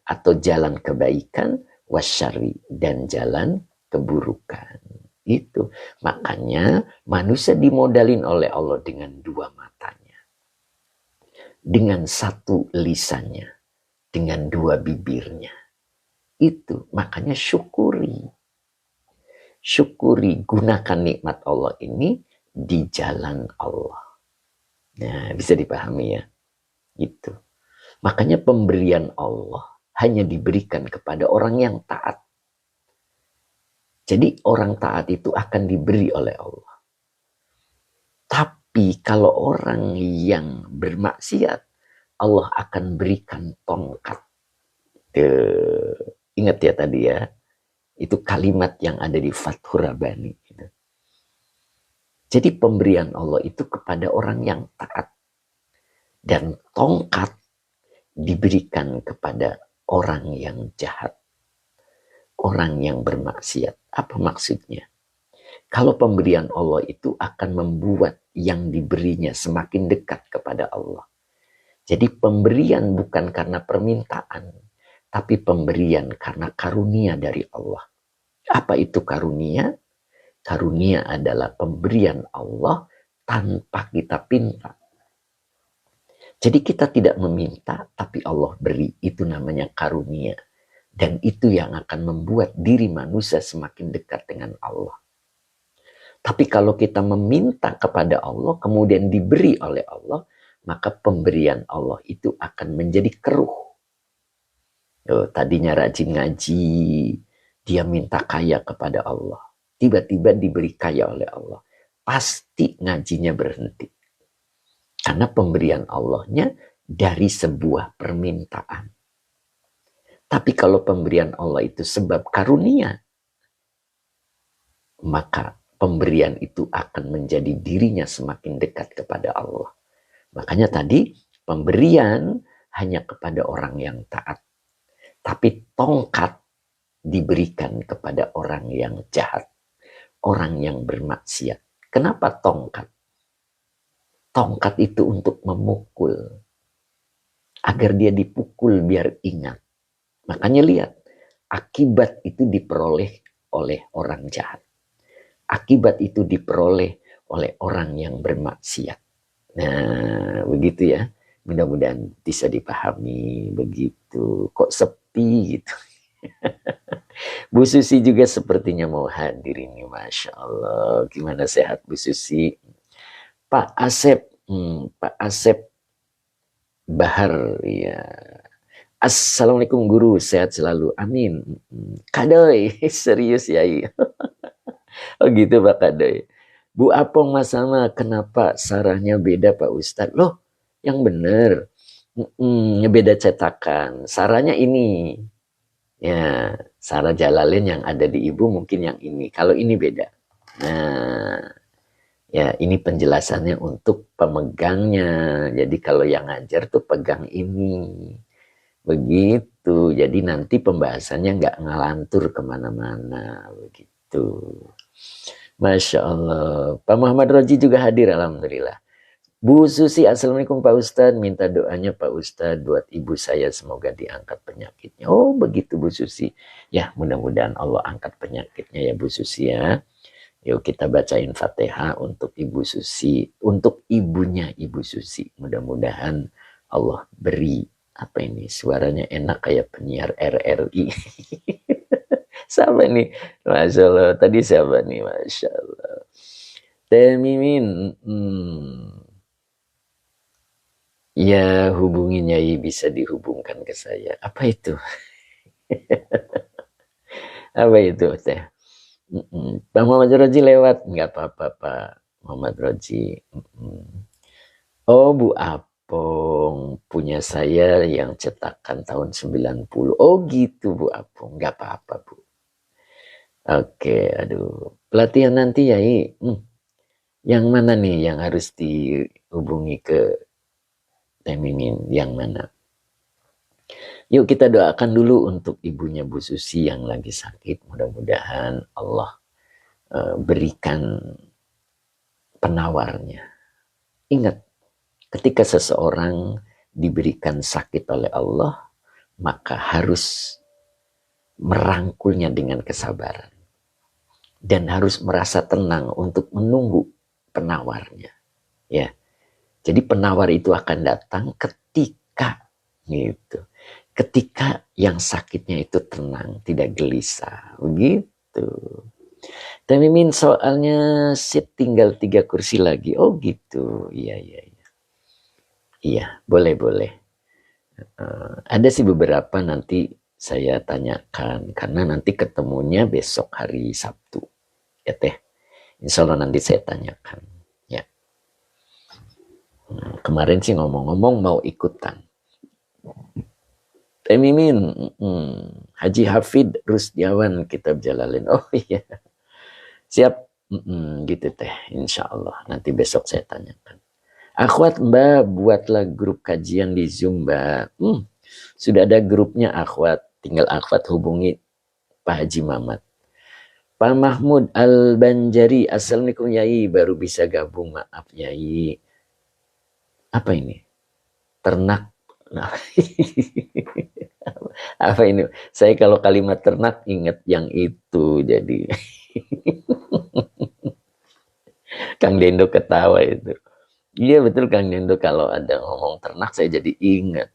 atau jalan kebaikan, wasyari, dan jalan keburukan. Itu. Makanya manusia dimodalin oleh Allah dengan dua matanya. Dengan satu lisannya. Dengan dua bibirnya. Itu. Makanya syukuri. Syukuri, gunakan nikmat Allah ini di jalan Allah. Nah, bisa dipahami ya. Gitu. Makanya pemberian Allah hanya diberikan kepada orang yang taat. Jadi orang taat itu akan diberi oleh Allah. Tapi kalau orang yang bermaksiat, Allah akan berikan tongkat. Ingat ya tadi ya. Itu kalimat yang ada di Fathur Rabbani. Jadi pemberian Allah itu kepada orang yang taat. Dan tongkat diberikan kepada orang yang jahat. Orang yang bermaksiat. Apa maksudnya? Kalau pemberian Allah itu akan membuat yang diberinya semakin dekat kepada Allah. Jadi pemberian bukan karena permintaan. Tapi pemberian karena karunia dari Allah. Apa itu karunia? Karunia adalah pemberian Allah tanpa kita pinta. Jadi kita tidak meminta, tapi Allah beri. Itu namanya karunia. Dan itu yang akan membuat diri manusia semakin dekat dengan Allah. Tapi kalau kita meminta kepada Allah, kemudian diberi oleh Allah, maka pemberian Allah itu akan menjadi keruh. Tadinya rajin ngaji, dia minta kaya kepada Allah. Tiba-tiba diberi kaya oleh Allah. Pasti ngajinya berhenti. Karena pemberian Allahnya dari sebuah permintaan. Tapi kalau pemberian Allah itu sebab karunia, maka pemberian itu akan menjadi dirinya semakin dekat kepada Allah. Makanya tadi pemberian hanya kepada orang yang taat. Tapi tongkat diberikan kepada orang yang jahat. Orang yang bermaksiat. Kenapa tongkat? Tongkat itu untuk memukul. Agar dia dipukul biar ingat. Makanya lihat. Akibat itu diperoleh oleh orang jahat. Akibat itu diperoleh oleh orang yang bermaksiat. Nah, begitu ya. Mudah-mudahan bisa dipahami begitu. Kok sepi gitu. Bu Susi juga sepertinya mau hadir ini. Masya Allah. Gimana sehat Bu Susi? Pak Asep. Pak Asep Bahar. Ya. Assalamualaikum guru. Sehat selalu. Amin. Kadoy. Serius ya. Oh gitu Pak Kadoy. Bu Apong Masama, kenapa sarahnya beda Pak Ustadz? Loh, yang bener. Beda cetakan. Sarahnya ini. Ya, Sarah Jalalin yang ada di ibu mungkin yang ini. Kalau ini beda. Nah, ya ini penjelasannya untuk pemegangnya. Jadi kalau yang ngajar tuh pegang ini. Begitu. Jadi nanti pembahasannya nggak ngalantur kemana-mana. Begitu. Masya Allah. Pak Muhammad Roji juga hadir, alhamdulillah. Bu Susi, assalamualaikum Pak Ustadz. Minta doanya Pak Ustadz buat ibu saya, semoga diangkat penyakitnya. Oh begitu Bu Susi. Ya mudah-mudahan Allah angkat penyakitnya ya Bu Susi ya. Yuk kita bacain Fatihah untuk Ibu Susi, untuk ibunya Ibu Susi. Mudah-mudahan Allah beri, apa ini, suaranya enak kayak penyiar RRI. Siapa nih? Masya Allah. Tadi siapa nih? Masya Allah. Teh Mimin. Ya hubungi Nyai, bisa dihubungkan ke saya. Apa itu? Apa itu Teh? Pak Muhammad Roji lewat. Nggak apa-apa Pak Muhammad Roji. Oh Bu Apong, punya saya yang cetakan tahun 90. Oh gitu Bu Apong. Nggak apa-apa Bu. Oke, aduh. Pelatihan nanti Yai. Yang mana nih yang harus dihubungi ke Teh Mimin? Yang mana? Yuk kita doakan dulu untuk ibunya Bu Susi yang lagi sakit. Mudah-mudahan Allah berikan penawarnya. Ingat, ketika seseorang diberikan sakit oleh Allah, maka harus merangkulnya dengan kesabaran. Dan harus merasa tenang untuk menunggu penawarnya. Ya. Jadi penawar itu akan datang ketika gitu. Ketika yang sakitnya itu tenang, tidak gelisah. Begitu. Teh Mimin, soalnya seat tinggal 3 kursi lagi. Oh gitu. Iya. Iya, boleh. Ada sih beberapa nanti saya tanyakan. Karena nanti ketemunya besok hari Sabtu. Ya Teh. Insya Allah nanti saya tanyakan. Ya. Kemarin sih ngomong-ngomong mau ikutan. Teh Mimin, Haji Hafid Rusdiawan Kitab Jalalin. Oh iya, siap. Gitu Teh, insya Allah. Nanti besok saya tanyakan. Akhwat Mbak, buatlah grup kajian di Zoom Mbak. Sudah ada grupnya Akhwat. Tinggal Akhwat hubungi Pak Haji Mamat. Pak Mahmud Al-Banjari, assalamualaikum Yai. Baru bisa gabung, maaf Yai. Apa ini? Ternak. Nah, apa ini? Saya kalau kalimat ternak ingat yang itu, jadi Kang Dendo ketawa itu. Iya betul Kang Dendo, kalau ada ngomong ternak saya jadi ingat.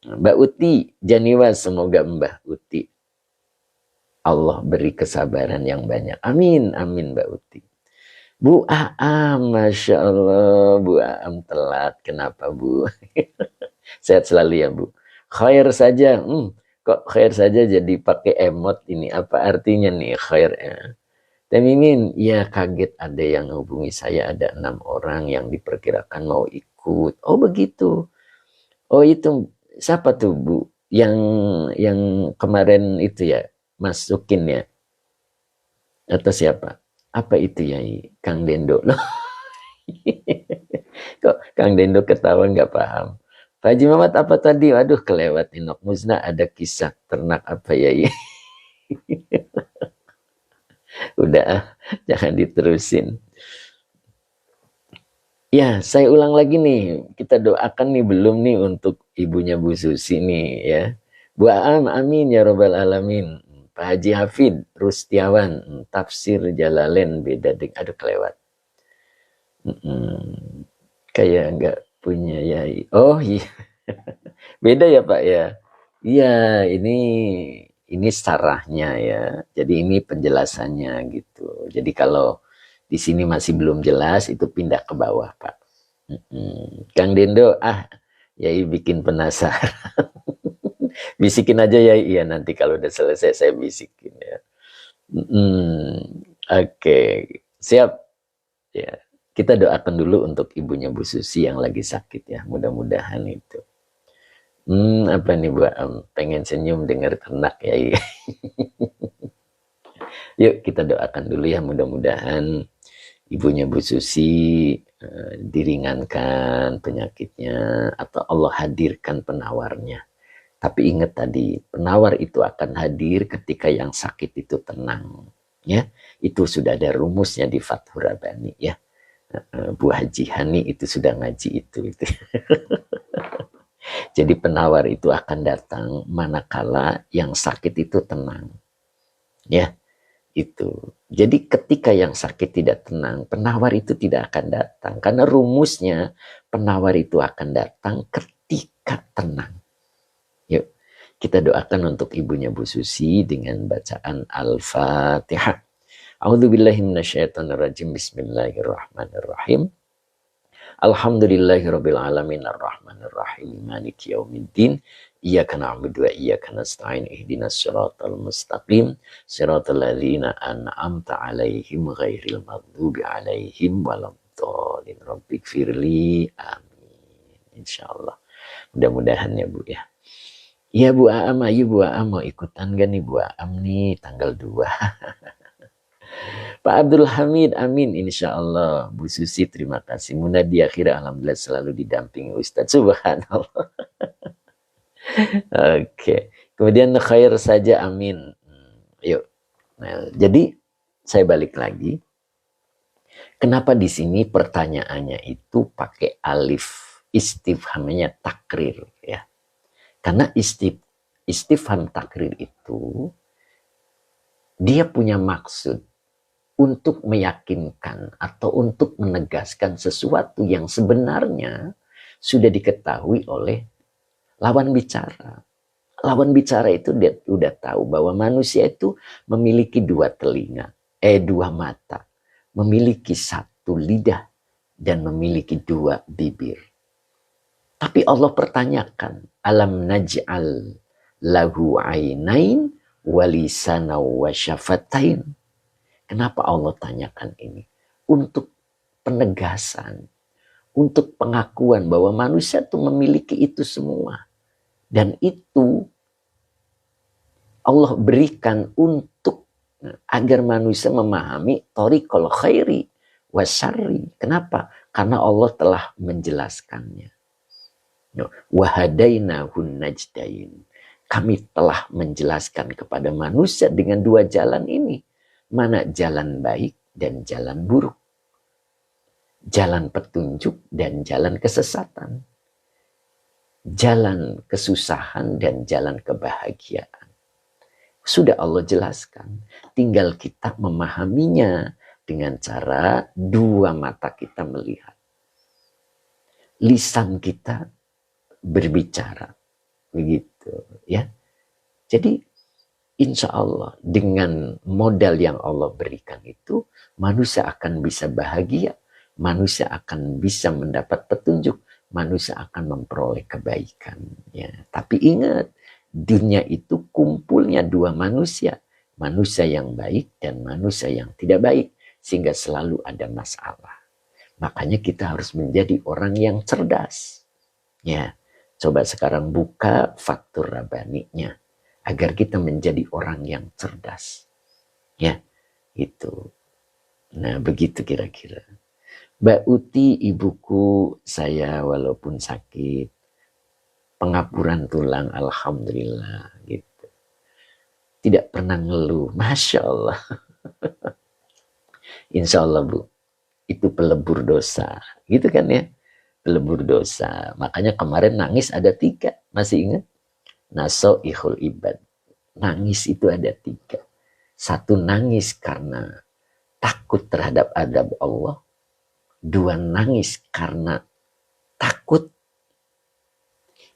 Mbak Uti Janiwa, semoga Mbak Uti Allah beri kesabaran yang banyak. Amin Mbak Uti. Bu Aam, Masya Allah, Bu Aam telat. Kenapa Bu? Sehat selalu ya Bu. Khair saja. Kok khair saja jadi pakai emot ini? Apa artinya nih khair? Teh Mimin, ya kaget ada yang hubungi saya. Ada 6 orang yang diperkirakan mau ikut. Oh begitu. Oh itu siapa tuh Bu? Yang kemarin itu ya masukin ya? Atau siapa? Apa itu ya Kang Dendo? Kok Kang Dendo ketawa nggak paham? Pak Haji Mamat apa tadi? Waduh kelewat Inok Musna, ada kisah ternak apa ya? Udah, jangan diterusin. Ya, saya ulang lagi nih. Kita doakan nih belum nih untuk ibunya Bu Susi nih ya. Bu Aam, amin ya robbal alamin. Pak Haji Hafid Rustiawan, tafsir Jalalain beda ding. Aduh kelewat. Kayak nggak punya ya. Oh iya. Beda ya Pak ya. Iya, ini sarahnya ya. Jadi ini penjelasannya gitu. Jadi kalau di sini masih belum jelas itu pindah ke bawah Pak. Kang Dendo, Yai bikin penasaran. Bisikin aja ya, iya nanti kalau udah selesai saya bisikin ya. Oke, siap. Ya, kita doakan dulu untuk ibunya Bu Susi yang lagi sakit ya. Mudah-mudahan itu. Apa nih Bu Am? Pengen senyum dengar ternak ya. Yuk kita doakan dulu ya, mudah-mudahan ibunya Bu Susi diringankan penyakitnya atau Allah hadirkan penawarnya. Tapi ingat tadi, penawar itu akan hadir ketika yang sakit itu tenang. Ya, itu sudah ada rumusnya di Fathur Rabbani ya. Bu Haji Hani itu sudah ngaji itu. Jadi penawar itu akan datang manakala yang sakit itu tenang. Ya, itu. Jadi ketika yang sakit tidak tenang, penawar itu tidak akan datang. Karena rumusnya penawar itu akan datang ketika tenang. Yuk, kita doakan untuk ibunya Bu Susi dengan bacaan Al-Fatihah. A'udzubillahi minasyaitonirrajim. Bismillahirrahmanirrahim. Alhamdulillahirabbil alamin arrahmanir rahim maliki yaumiddin. Iyyaka na'budu wa iyyaka nasta'in ihdinas siratal mustaqim siratal ladzina an'amta 'alaihim ghairil maghdubi 'alaihim waladdallin. Rabbighfirli amin. Insyaallah. Mudah-mudahan ya Bu ya. Iya Bu Aam, ayo Bu Aam mau ikutan gak nih Bu Aam nih tanggal 2. Pak Abdul Hamid, amin insya Allah. Bu Susi terima kasih. Mudah di akhir alhamdulillah selalu didampingi Ustadz. Subhanallah. Oke. Kemudian khair saja, amin. Yuk. Nah, jadi saya balik lagi. Kenapa di sini pertanyaannya itu pakai alif istifhamnya takrir ya? Karena istifham takrir itu dia punya maksud untuk meyakinkan atau untuk menegaskan sesuatu yang sebenarnya sudah diketahui oleh lawan bicara. Lawan bicara itu dia udah tahu bahwa manusia itu memiliki dua telinga, dua mata, memiliki satu lidah, dan memiliki dua bibir. Tapi Allah pertanyakan, alam naj'al lahu ainain walisana wa syafatain. Kenapa Allah tanyakan ini? Untuk penegasan, untuk pengakuan bahwa manusia itu memiliki itu semua. Dan itu Allah berikan untuk agar manusia memahami thariqul khairi wasyarri. Kenapa? Karena Allah telah menjelaskannya. Wahadainahun najdain. Kami telah menjelaskan kepada manusia dengan dua jalan ini. Mana jalan baik dan jalan buruk. Jalan petunjuk dan jalan kesesatan. Jalan kesusahan dan jalan kebahagiaan. Sudah Allah jelaskan. Tinggal kita memahaminya dengan cara dua mata kita melihat. Lisan kita berbicara. Begitu ya. Jadi insya Allah dengan modal yang Allah berikan itu manusia akan bisa bahagia, manusia akan bisa mendapat petunjuk, manusia akan memperoleh kebaikan. Ya. Tapi ingat, dunia itu kumpulnya dua manusia, manusia yang baik dan manusia yang tidak baik, sehingga selalu ada masalah. Makanya kita harus menjadi orang yang cerdas. Ya, coba sekarang buka Fathur Rabbaninya. Agar kita menjadi orang yang cerdas. Ya, itu. Nah, begitu kira-kira. Mbak Uti, ibuku, saya walaupun sakit, pengapuran tulang, alhamdulillah, gitu. Tidak pernah ngeluh, Masya Allah. Insya Allah, Bu, itu pelebur dosa. Gitu kan ya? Pelebur dosa. Makanya kemarin nangis ada 3, masih ingat? Nasoihul ibad. Nangis itu ada 3. 1 nangis karena takut terhadap adab Allah. 2 nangis karena takut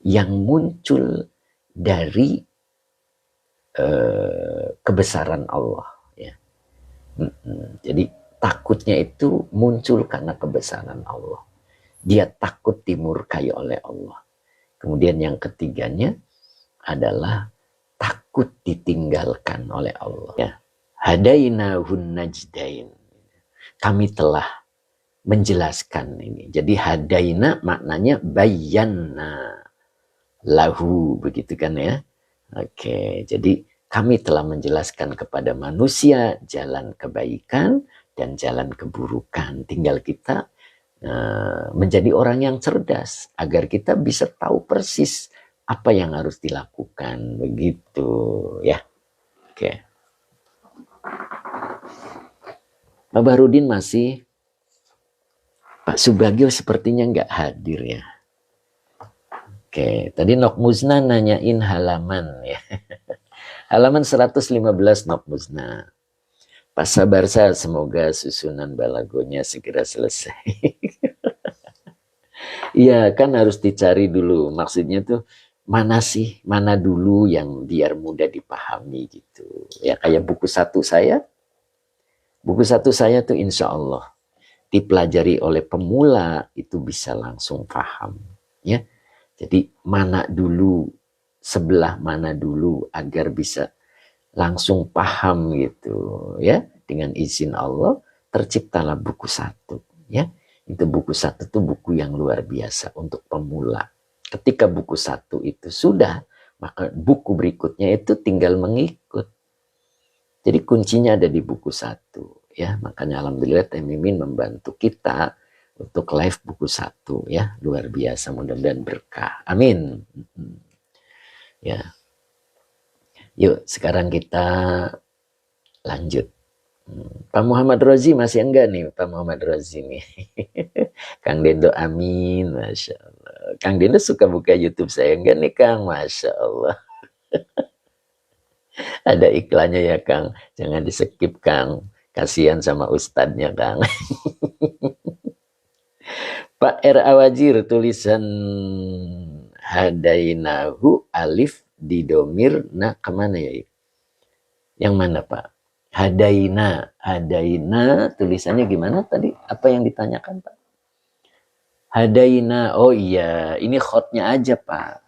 yang muncul dari kebesaran Allah. Ya. Jadi takutnya itu muncul karena kebesaran Allah. Dia takut dimurkai oleh Allah. Kemudian yang ketiganya adalah takut ditinggalkan oleh Allah. Ya. Hadainahun najdain. Kami telah menjelaskan ini. Jadi hadaina maknanya bayyana lahu, begitu kan ya. Oke, jadi kami telah menjelaskan kepada manusia jalan kebaikan dan jalan keburukan. Tinggal kita menjadi orang yang cerdas agar kita bisa tahu persis apa yang harus dilakukan, begitu ya. Oke. Pak Bahrudin masih, Pak Subagio sepertinya nggak hadir ya. Oke, tadi Nok Muzna nanyain halaman ya. Halaman 115 Nok Muzna. Pak Sabarsa, semoga susunan balagonya segera selesai. Iya, kan harus dicari dulu. Maksudnya tuh mana sih, mana dulu yang biar mudah dipahami gitu. Ya kayak buku satu saya tuh insya Allah dipelajari oleh pemula itu bisa langsung paham. Ya, jadi mana dulu, sebelah mana dulu agar bisa langsung paham gitu ya. Dengan izin Allah terciptalah buku satu ya. Itu buku satu tuh buku yang luar biasa untuk pemula. Ketika buku satu itu sudah, maka buku berikutnya itu tinggal mengikut. Jadi kuncinya ada di buku satu ya. Makanya alhamdulillah Teh Mimin membantu kita untuk live buku satu ya. Luar biasa, mudah-mudahan berkah. Amin. Ya. Yuk sekarang kita lanjut. Pak Muhammad Rozi masih enggak nih, Pak Muhammad Rozi nih. Kang Dendo amin, Masya Allah. Kang Dendo suka buka YouTube saya enggak nih Kang, Masya Allah. Ada iklannya ya Kang, jangan di skip Kang. Kasihan sama ustadznya Kang. Pak R. Awajir, tulisan hadainahu alif didomir, nah kemana ya? Yang mana Pak? Hadaina tulisannya gimana tadi? Apa yang ditanyakan Pak? Hadaina, oh iya, ini khotnya aja Pak.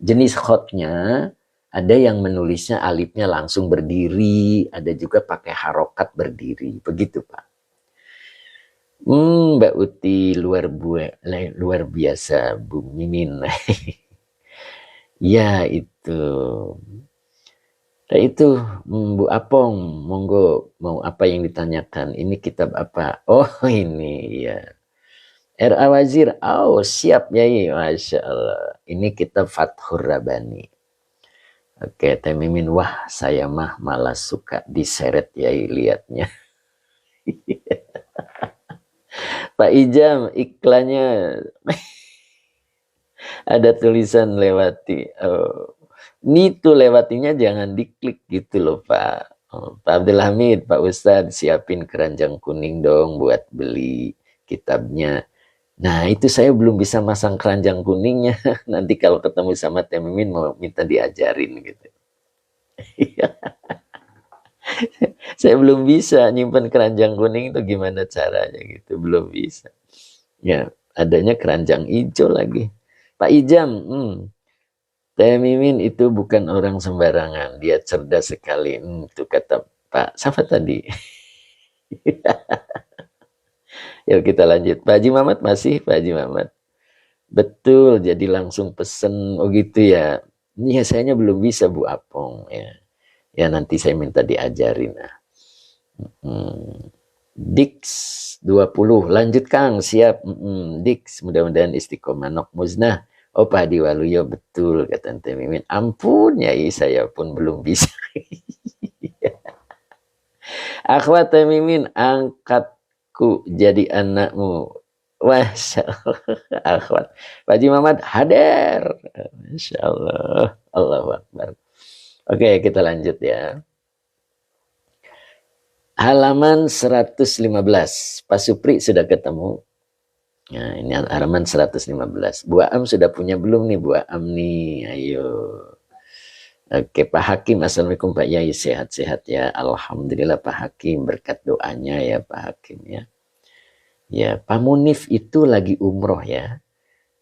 Jenis khotnya, ada yang menulisnya alifnya langsung berdiri, ada juga pakai harokat berdiri, begitu Pak. Mbak Uti luar biasa Bu Mimin. Ya itu. Nah itu Bu Apong, monggo mau apa yang ditanyakan? Ini kitab apa? Oh ini ya. R.A. Wazir, oh siap Yai, Masya Allah. Ini kitab Fathur Rabbani. Oke, Teh Mimin, wah saya mah malah suka diseret Yai liatnya. Pak Ijam, iklannya ada tulisan lewati. Oh. Ini tuh lewatinya jangan diklik gitu loh Pak. Pak Abdul Hamid, Pak Ustadz siapin keranjang kuning dong buat beli kitabnya. Nah itu saya belum bisa masang keranjang kuningnya. Nanti kalau ketemu sama Teh Mimin mau minta diajarin gitu. Saya belum bisa nyimpen keranjang kuning itu gimana caranya gitu. Belum bisa. Ya adanya keranjang hijau lagi. Pak Ijam, Teh Mimin itu bukan orang sembarangan, dia cerdas sekali. Itu kata Pak, siapa tadi? Yuk kita lanjut. Pak Haji Mamat masih, Pak Haji Mamat. Betul, jadi langsung pesen, oh gitu ya. Ini ya sayanya belum bisa Bu Apong ya. Ya nanti saya minta diajarin. Dix 20, lanjut Kang, siap. Dix, mudah-mudahan istiqomah. Nok Muznah. Oh Pak Hadi Waluyo, betul kata Teh Mimin. Ampun Yai, saya pun belum bisa. Akhwat Teh Mimin, angkatku jadi anakmu. Masya Allah. Akhwat Pak Haji Muhammad hadir. Masya Allah. Allahu Akbar. Oke kita lanjut ya. Halaman 115. Pak Supri sudah ketemu. Nah, ini halaman 115. Bu Am sudah punya belum nih Bu Am nih? Ayo. Oke, Pak Hakim. Assalamualaikum Pak Yai. Sehat-sehat ya. Alhamdulillah Pak Hakim. Berkat doanya ya Pak Hakim ya. Ya, Pak Munif itu lagi umroh ya.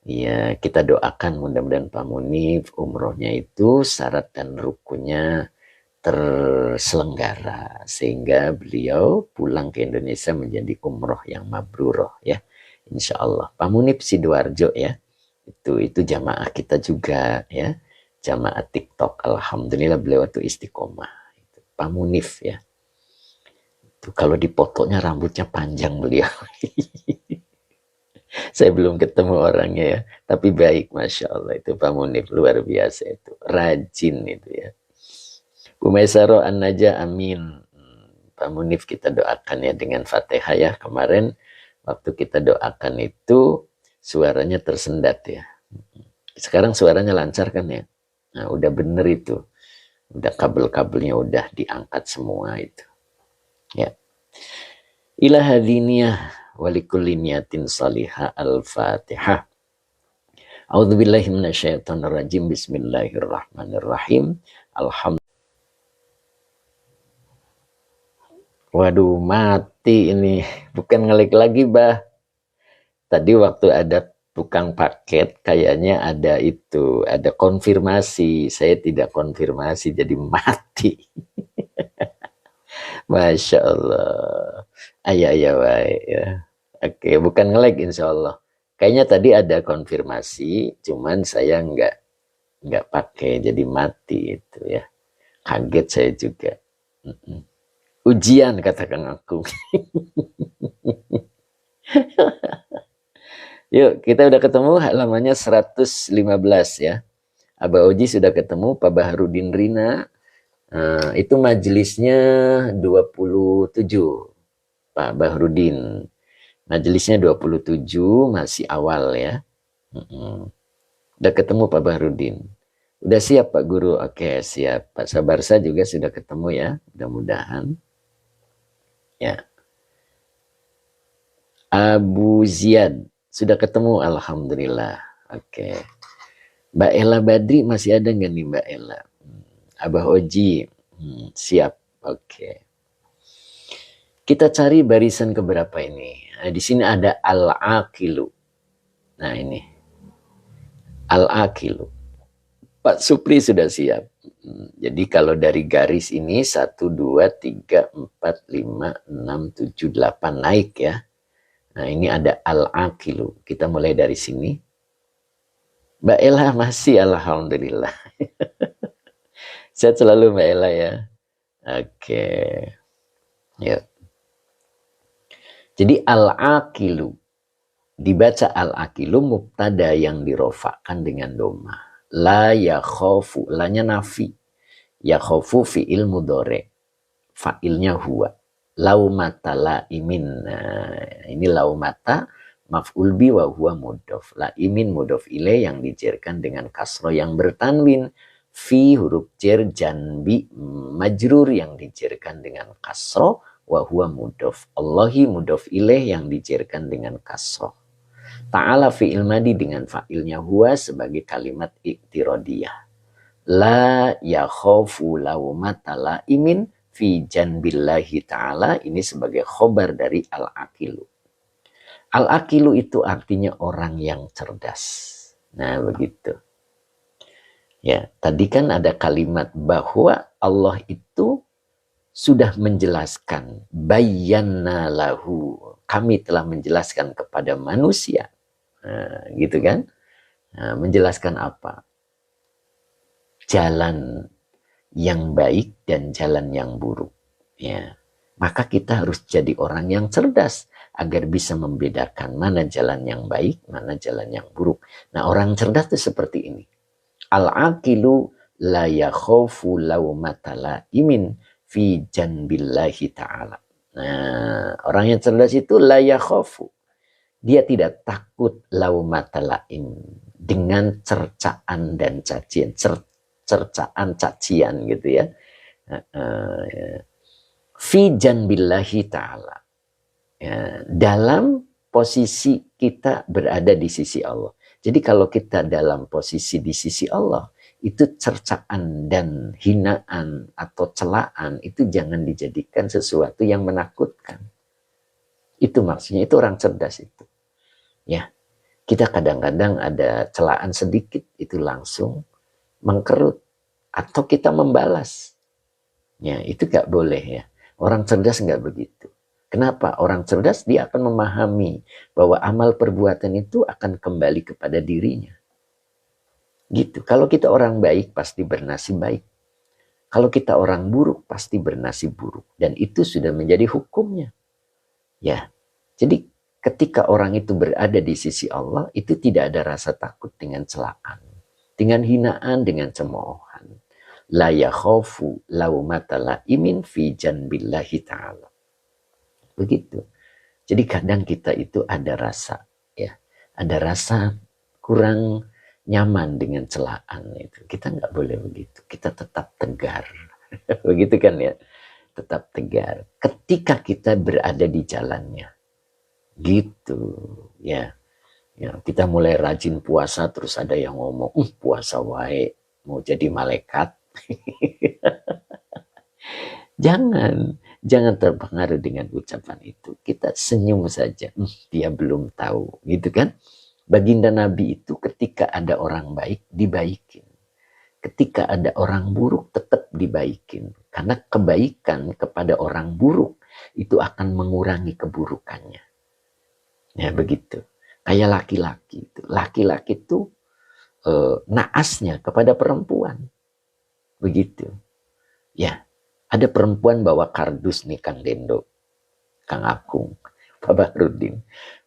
Ya, kita doakan mudah-mudahan Pak Munif umrohnya itu syarat dan rukunnya terselenggara sehingga beliau pulang ke Indonesia menjadi umroh yang mabruroh ya, insya Allah. Pak Munib Sidoarjo ya, itu jamaah kita juga ya, jamaah TikTok. Alhamdulillah beliau itu istiqomah. Pak Munif ya, itu kalau dipotonya rambutnya panjang beliau. Saya belum ketemu orangnya ya, tapi baik, masya Allah. Itu Pak Munif luar biasa, itu rajin itu ya. Bu Maisaro An-Naja, amin. Pak Munif kita doakan ya dengan Fatihah ya. Kemarin waktu kita doakan itu suaranya tersendat ya. Sekarang suaranya lancar kan ya. Nah, udah bener itu. Udah kabel-kabelnya udah diangkat semua itu. Ya. Ila hadiniyah walikulli niyatin salihah al-Fatihah. A'udzubillahi minasyaitonirrajim. Bismillahirrahmanirrahim. Alhamdulillah. Waduh, mati ini. Bukan ngelik lagi, Bah. Tadi waktu ada tukang paket, kayaknya ada itu, ada konfirmasi. Saya tidak konfirmasi, jadi mati. Masya Allah. Ayah, baik ya. Oke, bukan ngelag insya Allah. Kayaknya tadi ada konfirmasi, cuman saya nggak pakai, jadi mati itu ya. Kaget saya juga. Ujian katakan aku. Yuk, kita udah ketemu halamannya 115 ya. Abah Oji sudah ketemu, Pak Baharudin Rina. Itu majelisnya 27. Pak Baharudin. Majelisnya 27, masih awal ya. Udah ketemu Pak Baharudin. Udah siap Pak Guru? Oke, siap. Pak Sabarsa juga sudah ketemu ya, mudah-mudahan. Ya. Abu Ziyad sudah ketemu, alhamdulillah. Oke. Mbak Ella Badri masih ada nggak nih Mbak Ella? Abah Oji siap. Oke. Kita cari barisan keberapa ini? Nah, di sini ada al-aqilu. Nah ini al-aqilu. Pak Supri sudah siap. Jadi kalau dari garis ini 1, 2, 3, 4, 5, 6, 7, 8 naik ya. Nah ini ada al-aqilu. Kita mulai dari sini. Mbak Ella masih, alhamdulillah. Sehat selalu Mbak Ella ya. Oke. Yuk. Jadi al-aqilu. Dibaca al-aqilu mubtada yang dirofakkan dengan doma. La yakhofu, lanya nafi. Yakhofu fi'il mudhari. Fa'ilnya huwa. Laumata laimin. Nah, ini laumata maf'ul bi wa huwa mudhof. Laimin mudhof ilaih yang dijerkan dengan kasro yang bertanwin. Fi huruf jar janbi majrur yang dijerkan dengan kasro wa huwa mudhof. Allahi mudhof ilaih yang dijerkan dengan kasro. Ta'ala fi'il madi dengan fa'ilnya huwa sebagai kalimat iktirodiyah. La yakhofu laumata laimin fi janbillahi ta'ala. Ini sebagai khobar dari al-aqilu. Al-aqilu itu artinya orang yang cerdas. Nah begitu. Ya, tadi kan ada kalimat bahwa Allah itu sudah menjelaskan, bayyana lahu, kami telah menjelaskan kepada manusia. Nah, gitu kan? Nah, menjelaskan apa? Jalan yang baik dan jalan yang buruk. Ya, maka kita harus jadi orang yang cerdas agar bisa membedakan mana jalan yang baik, mana jalan yang buruk. Nah, orang cerdas itu seperti ini. Al-aqilu la yakhofu laumata laimin fi janbillahi ta'ala. Nah, orang yang cerdas itu la yakhofu. Dia tidak takut laumata laim dengan cercaan dan cacian. Cercaan cacian gitu ya. Fi janbillahi ta'ala. Ya, dalam posisi kita berada di sisi Allah. Jadi kalau kita dalam posisi di sisi Allah, itu cercaan dan hinaan atau celaan itu jangan dijadikan sesuatu yang menakutkan. Itu maksudnya, itu orang cerdas itu. Ya, kita kadang-kadang ada celaan sedikit itu langsung mengkerut atau kita membalas. Ya, itu gak boleh ya. Orang cerdas nggak begitu. Kenapa? Orang cerdas dia akan memahami bahwa amal perbuatan itu akan kembali kepada dirinya. Gitu. Kalau kita orang baik pasti bernasib baik. Kalau kita orang buruk pasti bernasib buruk. Dan itu sudah menjadi hukumnya. Ya. Jadi ketika orang itu berada di sisi Allah, itu tidak ada rasa takut dengan celaan, dengan hinaan, dengan cemoohan. La yakhafu laumata laimin fi janbillahi ta'ala. Begitu. Jadi kadang kita itu ada rasa, ya, ada rasa kurang nyaman dengan celaan itu. Kita nggak boleh begitu. Kita tetap tegar. Begitu kan ya? Tetap tegar. Ketika kita berada di jalannya. Gitu. Ya. Ya, kita mulai rajin puasa terus ada yang ngomong, puasa wae mau jadi malaikat. Jangan terpengaruh dengan ucapan itu. Kita senyum saja. Dia belum tahu, gitu kan? Baginda Nabi itu ketika ada orang baik, dibaikin. Ketika ada orang buruk, tetap dibaikin. Karena kebaikan kepada orang buruk, itu akan mengurangi keburukannya. Ya, begitu. Kayak laki-laki itu. Laki-laki itu naasnya kepada perempuan. Begitu. Ya, ada perempuan bawa kardus nih Kang Dendo, Kang Akung, Pak Bahrudin.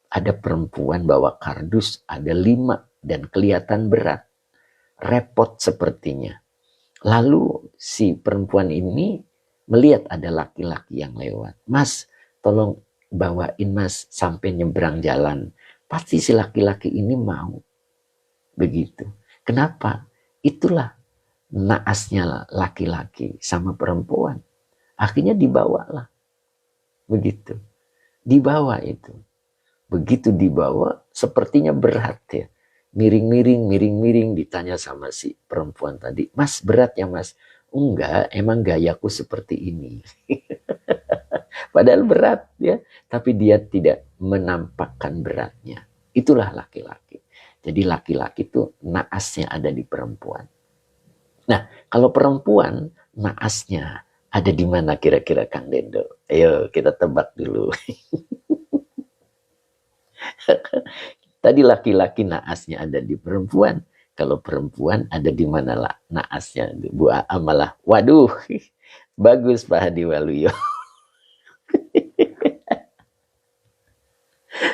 Ada perempuan bawa kardus, ada 5 dan kelihatan berat. Repot sepertinya. Lalu si perempuan ini melihat ada laki-laki yang lewat. Mas, tolong bawain mas sampai nyebrang jalan. Pasti si laki-laki ini mau. Begitu. Kenapa? Itulah naasnya laki-laki sama perempuan. Akhirnya dibawalah. Begitu. Dibawa itu. Begitu dibawa, sepertinya berat ya. Miring-miring, ditanya sama si perempuan tadi. Mas, berat ya mas? Enggak, emang gayaku seperti ini. Padahal berat ya. Tapi dia tidak menampakkan beratnya. Itulah laki-laki. Jadi laki-laki itu naasnya ada di perempuan. Nah, kalau perempuan naasnya ada di mana kira-kira Kang Dendo? Ayo kita tebak dulu. Tadi laki-laki naasnya ada di perempuan. Kalau perempuan ada di mana lah naasnya? Bu Aa malah, waduh, bagus Pak Hadi Waluyo.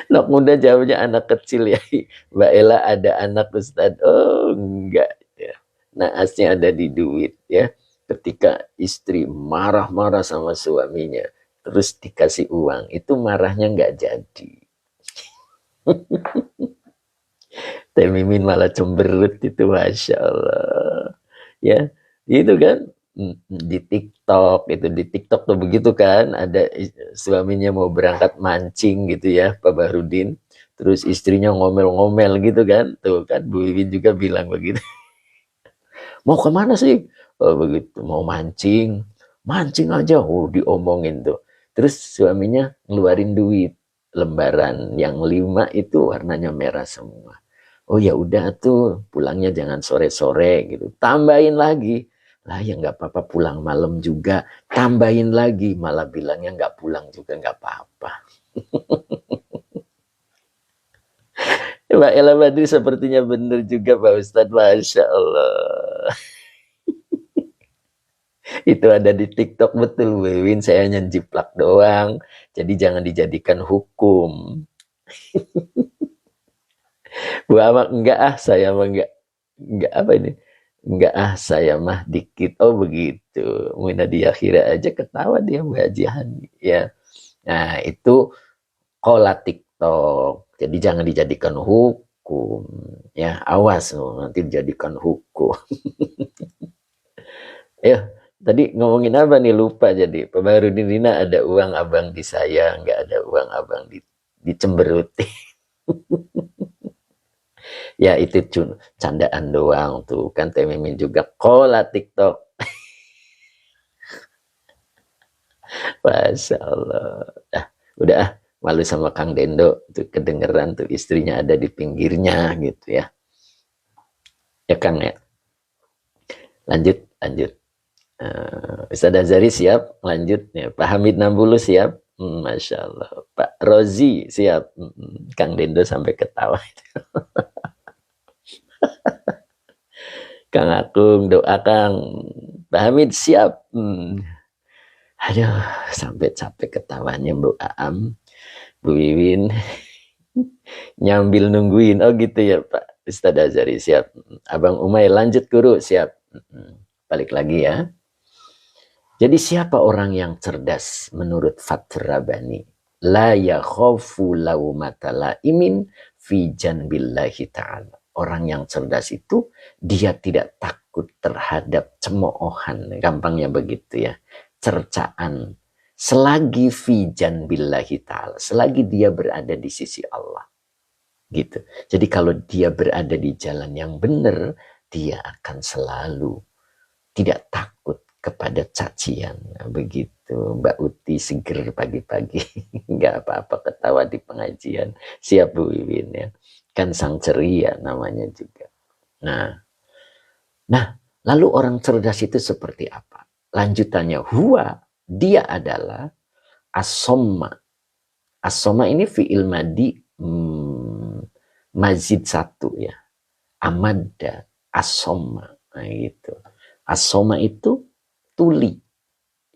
Nok muda jawabnya anak kecil ya. Mbak Ella ada anak Ustadz. Oh enggak. Ya. Naasnya ada di duit ya. Ketika istri marah-marah sama suaminya. Terus dikasih uang. Itu marahnya enggak jadi. Teh Mimin malah cemberut itu. Masya Allah. Ya. Gitu kan. Di TikTok tuh begitu kan, ada suaminya mau berangkat mancing gitu ya Pak Bahrudin, terus istrinya ngomel-ngomel gitu kan, tuh kan Bu Wiwin juga bilang begitu. Mau kemana sih? Oh begitu, mau mancing aja, diomongin tuh. Terus suaminya ngeluarin duit lembaran yang 5 itu warnanya merah semua. Oh ya udah tuh, pulangnya jangan sore-sore gitu, tambahin lagi. Lah ya nggak apa-apa pulang malam juga, tambahin lagi, malah bilangnya nggak pulang juga nggak apa-apa. Mbak Ella Badri sepertinya benar juga Pak Ustadz, Masya Allah. Itu ada di TikTok betul Wewin, saya hanya jiplak doang, jadi jangan dijadikan hukum. Bu Amak enggak saya mah enggak apa ini, enggak saya mah dikit. Oh begitu. Muna di akhirnya aja ketawa dia Mbak Haji Hani ya. Nah itu kola TikTok. Jadi jangan dijadikan hukum ya. Awas nanti dijadikan hukum. Ya tadi ngomongin apa nih lupa jadi. Pak Bahrudin Rina ada uang abang di saya, enggak ada uang abang dicemberuti. Ya itu candaan doang tuh kan, Teh Mimin juga kola TikTok. Masya Allah. Udah malu sama Kang Dendo tuh, kedengeran tuh istrinya ada di pinggirnya gitu ya. Ya Kang ya. Lanjut. Ustaz Azhari siap? Lanjut ya. Pak Hamid Nambulu siap? Masya Allah. Pak Rozi siap? Kang Dendo sampai ketawa. Kang Akung doa Kang. Pak Hamid siap? Aduh, sampai capek ketawanya Bu Aam, Bu Wiwin. Nyambil nungguin. Oh gitu ya Pak Ustaz Azhari siap. Abang Umay lanjut guru siap. Balik lagi ya. Jadi siapa orang yang cerdas menurut Fathur Rabbani? La yakhafu laumata laimin fi janbillahi ta'ala. Orang yang cerdas itu dia tidak takut terhadap cemoohan, gampangnya begitu ya. Cercaan selagi fi janbillahi ta'ala, selagi dia berada di sisi Allah. Gitu. Jadi kalau dia berada di jalan yang benar, dia akan selalu tidak takut kepada cacian. Begitu Mbak Uti seger pagi-pagi. Nggak apa-apa ketawa di pengajian. Siap Bu Wiwin ya. Kan sang ceria namanya juga. Nah, lalu orang cerdas itu seperti apa? Lanjutannya, huwa, dia adalah as-somma. As-somma ini fi'il madi mazid satu ya. Amadda, as-somma. Nah gitu. As-somma itu tuli.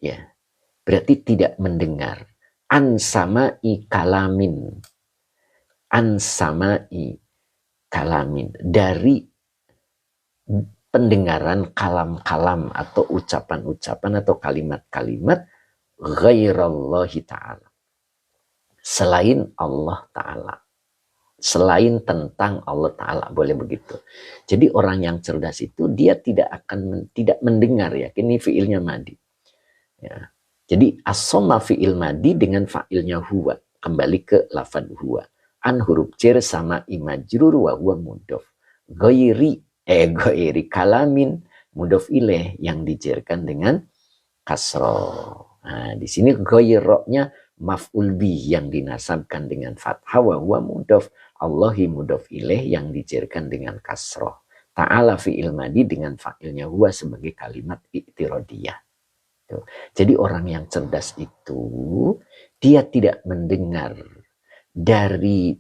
Ya. Berarti tidak mendengar. Ansama'i kalamin. Ansama'i kalamin. Dari pendengaran kalam-kalam atau ucapan-ucapan atau kalimat-kalimat ghairallahi ta'ala. Selain Allah ta'ala. Selain tentang Allah Ta'ala, boleh begitu. Jadi orang yang cerdas itu dia tidak akan tidak mendengar ya. Ini fiilnya madi. Ya. Jadi as-somma fiil madi dengan fa'ilnya huwa. Kembali ke lafad huwa. An huruf jar sama imajrur wa huwa mudhof. Ghairi kalamin mudhof ilaih yang dijarkan dengan kasroh. Nah, di sini ghairoknya maf'ul bih yang dinasabkan dengan fathah wa huwa mudhof. Allahi mudhof ilaih yang dijarkan dengan kasroh. Ta'ala fi'il madi dengan fa'ilnya huwa sebagai kalimat i'tiradiyah. Jadi orang yang cerdas itu dia tidak mendengar dari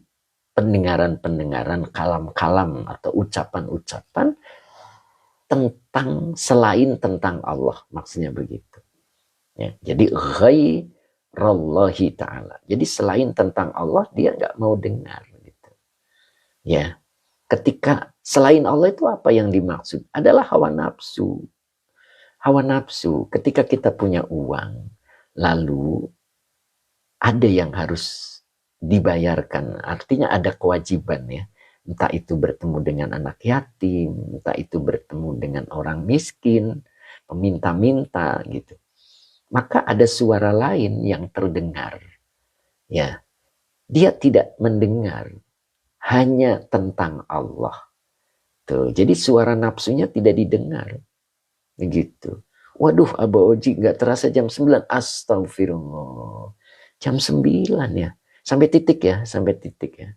pendengaran-pendengaran kalam-kalam atau ucapan-ucapan tentang selain tentang Allah, maksudnya begitu. Ya, jadi ghairallahi ta'ala. Jadi selain tentang Allah dia nggak mau dengar gitu. Ya. Ketika selain Allah itu apa yang dimaksud? Adalah hawa nafsu. Hawa nafsu, ketika kita punya uang, lalu ada yang harus dibayarkan, artinya ada kewajiban ya. Entah itu bertemu dengan anak yatim, entah itu bertemu dengan orang miskin, peminta-minta gitu. Maka ada suara lain yang terdengar. Ya, dia tidak mendengar hanya tentang Allah. Tuh, jadi suara nafsunya tidak didengar. Begitu. Waduh, Aba Oji nggak terasa jam 9. Astagfirullah. Jam 9 ya. Sampai titik ya, sampai titik ya.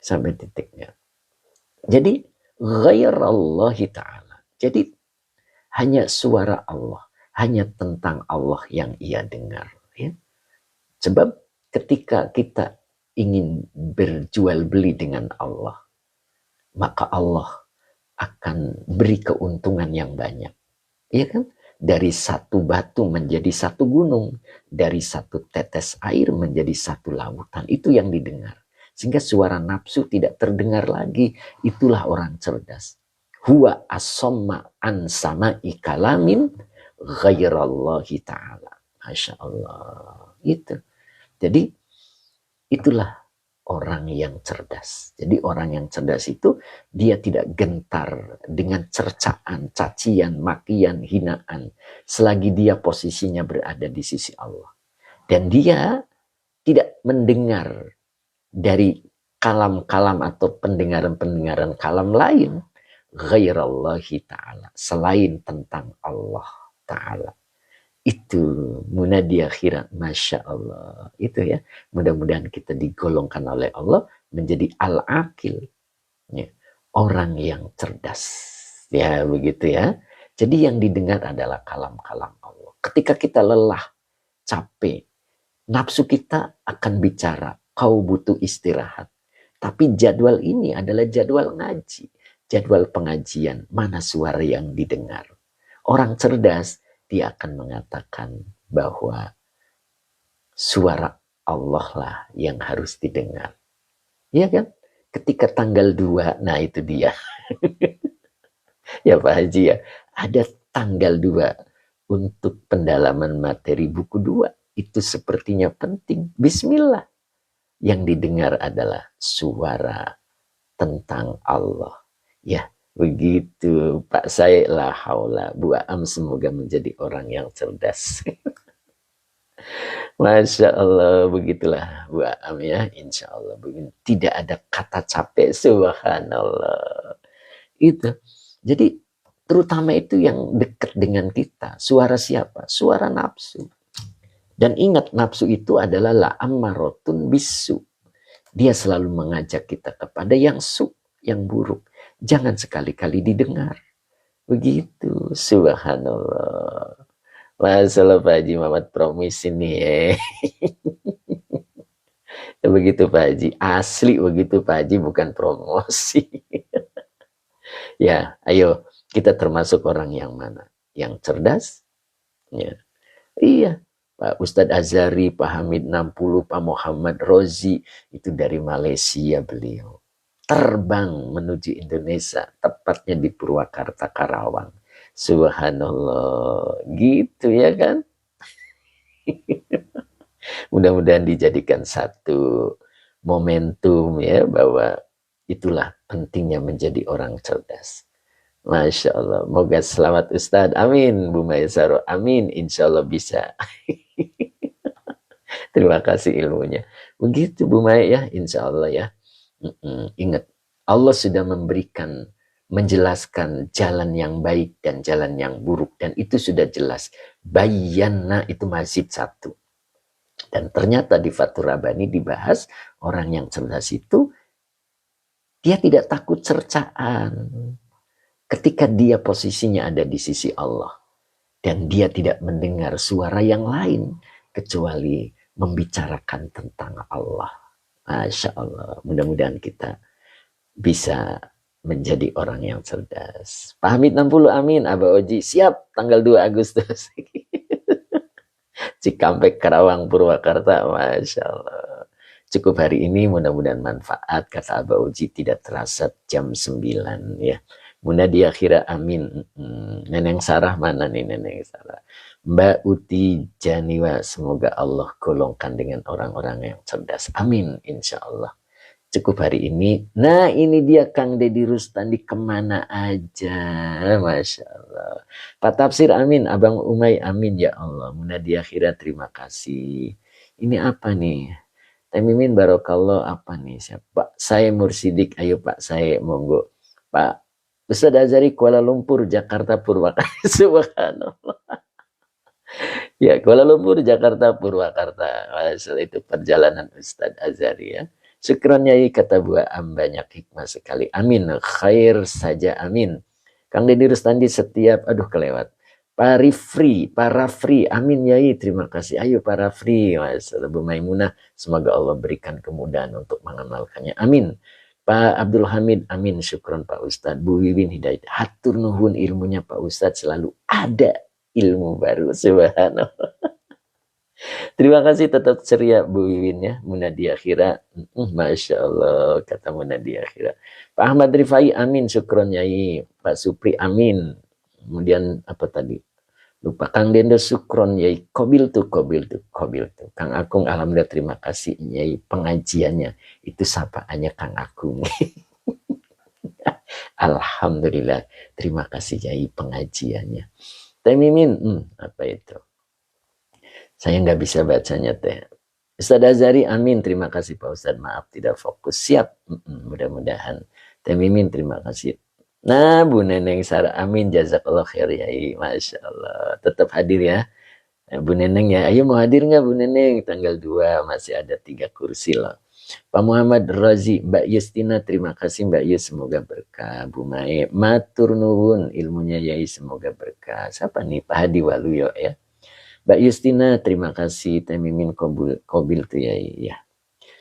Sampai titik ya. Jadi ghairallahi ta'ala. Jadi hanya suara Allah, hanya tentang Allah yang ia dengar ya. Sebab ketika kita ingin berjual beli dengan Allah, maka Allah akan beri keuntungan yang banyak. Iya kan? Dari satu batu menjadi satu gunung, dari satu tetes air menjadi satu lautan. Itu yang didengar. Sehingga suara nafsu tidak terdengar lagi. Itulah orang cerdas. Huwa as-somma an sama'i kalamin ghairallahi ta'ala. Masya Allah. Itu. Jadi itulah orang yang cerdas. Jadi orang yang cerdas itu dia tidak gentar dengan cercaan, cacian, makian, hinaan selagi dia posisinya berada di sisi Allah. Dan dia tidak mendengar dari kalam-kalam atau pendengaran-pendengaran kalam lain ghairallahi ta'ala, selain tentang Allah ta'ala. Itu munadi akhirat, Masya Allah. Itu ya, mudah-mudahan kita digolongkan oleh Allah menjadi al-akil, ya, orang yang cerdas. Ya begitu ya. Jadi yang didengar adalah kalam-kalam Allah. Ketika kita lelah, capek, nafsu kita akan bicara, kau butuh istirahat. Tapi jadwal ini adalah jadwal ngaji, jadwal pengajian, mana suara yang didengar. Orang cerdas, dia akan mengatakan bahwa suara Allah lah yang harus didengar. Iya kan? Ketika tanggal 2, nah itu dia. Ya Pak Haji ya, ada tanggal 2 untuk pendalaman materi buku 2. Itu sepertinya penting. Bismillah. Yang didengar adalah suara tentang Allah. Ya, begitu Pak saya, la haula. Bu Am semoga menjadi orang yang cerdas. Masya Allah, begitulah Bu Am ya, insya Allah. Tidak ada kata capek, subhanallah. Itu. Jadi terutama itu yang dekat dengan kita. Suara siapa? Suara nafsu. Dan ingat, nafsu itu adalah la'ammarotun bisu. Dia selalu mengajak kita kepada yang yang buruk. Jangan sekali-kali didengar. Begitu, subhanallah. Masalah Pak Haji Muhammad Promis ini ya. Begitu Pak Haji, asli begitu Pak Haji, bukan promosi. Ya, ayo kita termasuk orang yang mana? Yang cerdas? Ya. Iya, Pak Ustadz Azhari, Pak Hamid 60, Pak Muhammad Rozi, itu dari Malaysia beliau. Terbang menuju Indonesia, tepatnya di Purwakarta, Karawang. Subhanallah, gitu ya kan? Mudah-mudahan dijadikan satu momentum ya, bahwa itulah pentingnya menjadi orang cerdas. Masya Allah, moga selamat Ustadz, amin. Bu Maisaro, amin, insya Allah bisa. Terima kasih ilmunya. Begitu Bu Maya ya, insya Allah ya. Ingat, Allah sudah memberikan, menjelaskan jalan yang baik dan jalan yang buruk, dan itu sudah jelas. Bayyana itu masjid 1. Dan ternyata di Fathur Rabbani dibahas orang yang cerdas itu dia tidak takut cercaan. Ketika dia posisinya ada di sisi Allah dan dia tidak mendengar suara yang lain kecuali membicarakan tentang Allah. Masya Allah, mudah-mudahan kita bisa menjadi orang yang cerdas. Pak Hamid 60, amin. Aba Oji, siap tanggal 2 Agustus. Cikampek, Karawang, Purwakarta, Masya Allah. Cukup hari ini, mudah-mudahan manfaat. Kata Aba Oji, tidak terasa jam 9 ya. Munadia Khira, amin. Neneng Sarah mana nih Neneng Sarah? Mbak Uti Janiwa, semoga Allah golongkan dengan orang-orang yang cerdas. Amin, insya Allah. Cukup hari ini. Nah ini dia Kang Deddy Rustandi, kemana aja. Masya Allah. Pak Tafsir, amin. Abang Umay, amin ya Allah. Munadia Khira, terima kasih. Ini apa nih? Teh Mimin Barokallah, apa nih? Siapa? Saya Mursidik, ayo Pak, saya monggo. Pak Ustadz Azhari, Kuala Lumpur, Jakarta, Purwakarta. Subhanallah. Ya, Kuala Lumpur, Jakarta, Purwakarta. Itu perjalanan Ustadz Azhari ya. Syukran Yai, kata Bu Am, banyak hikmah sekali. Amin. Khair saja, amin. Kang Deddy Rustandi setiap, aduh kelewat. Pak Rafri, amin Yai, terima kasih. Ayo Pak Rafri, Masalah Bu Maimunah, semoga Allah berikan kemudahan untuk mengamalkannya. Amin. Pak Abdul Hamid, amin. Syukron Pak Ustadz. Bu Wiwin Hidayat, hatur nuhun ilmunya Pak Ustadz, selalu ada ilmu baru. Subhanallah. Terima kasih, tetap ceria Bu Wiwin ya. Munadia Khira, Masya Allah, kata Munadia Khira. Pak Ahmad Rifai, amin. Syukron Yai. Pak Supri, amin. Kemudian apa tadi? Lupa. Kang Dendo, syukron Yai. Kobil tuh. Kang Akung, alhamdulillah, terima kasih Yai pengajiannya. Itu sapaannya Kang Akung. Alhamdulillah, terima kasih Yai pengajiannya. Teh Mimin, apa itu? Saya nggak bisa bacanya Teh. Ustadz Azhari, amin. Terima kasih Pak Ustadz, maaf tidak fokus. Siap, mudah-mudahan. Teh Mimin, terima kasih. Nah, Bu Neneng Sarah, amin. Jazakallah khair Yai. Masya Allah. Tetap hadir ya. Bu Neneng ya. Ayo mau hadir nggak Bu Neneng? Tanggal 2 masih ada 3 kursi loh. Pak Muhammad Razi, Mbak Yustina, terima kasih Mbak Yus, semoga berkah. Bu Mae, matur nuwun ilmunya Yai, semoga berkah. Siapa nih? Pak Hadi Waluyo ya. Mbak Yustina, terima kasih. Temimin Kobil tuh Yai ya.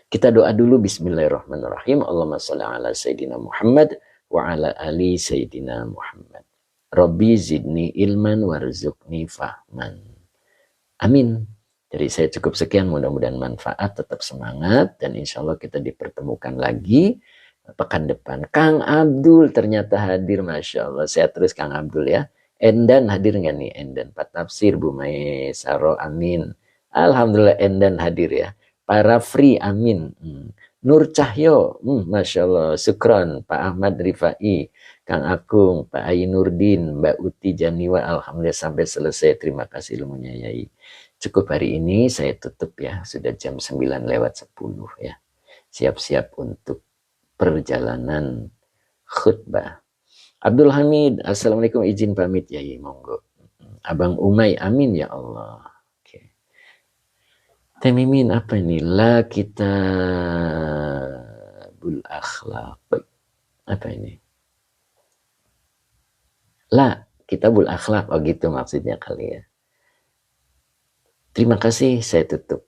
Kita doa dulu, bismillahirrahmanirrahim. Allahumma sholli ala Sayyidina Muhammad wa ala ali Sayyidina Muhammad. Rabbi zidni ilman warzuqni fahman. Amin. Jadi saya cukup sekian, mudah-mudahan manfaat, tetap semangat, dan insya Allah kita dipertemukan lagi pekan depan. Kang Abdul ternyata hadir, Masya Allah. Saya terus Kang Abdul ya. Endan hadir nggak nih? Endan Pak Tafsir, Bu Mae Saro, amin. Alhamdulillah Endan hadir ya. Para free, amin. Nur Cahyo, Masya Allah. Sukron, Pak Ahmad Rifai, Kang Akung, Pak Ainurdin, Mbak Uti Janiwa, alhamdulillah sampai selesai. Terima kasih ilmunya Yai. Cukup hari ini saya tutup ya. Sudah jam 9:10 ya. Siap-siap untuk perjalanan khutbah. Abdul Hamid, assalamualaikum, izin pamit Yai, monggo. Abang Umay, amin ya Allah. Oke. Temimin apa ini? La kitabul akhlaq. Apa ini? La kitabul akhlaq. Oh gitu maksudnya kali ya. Terima kasih, saya tutup.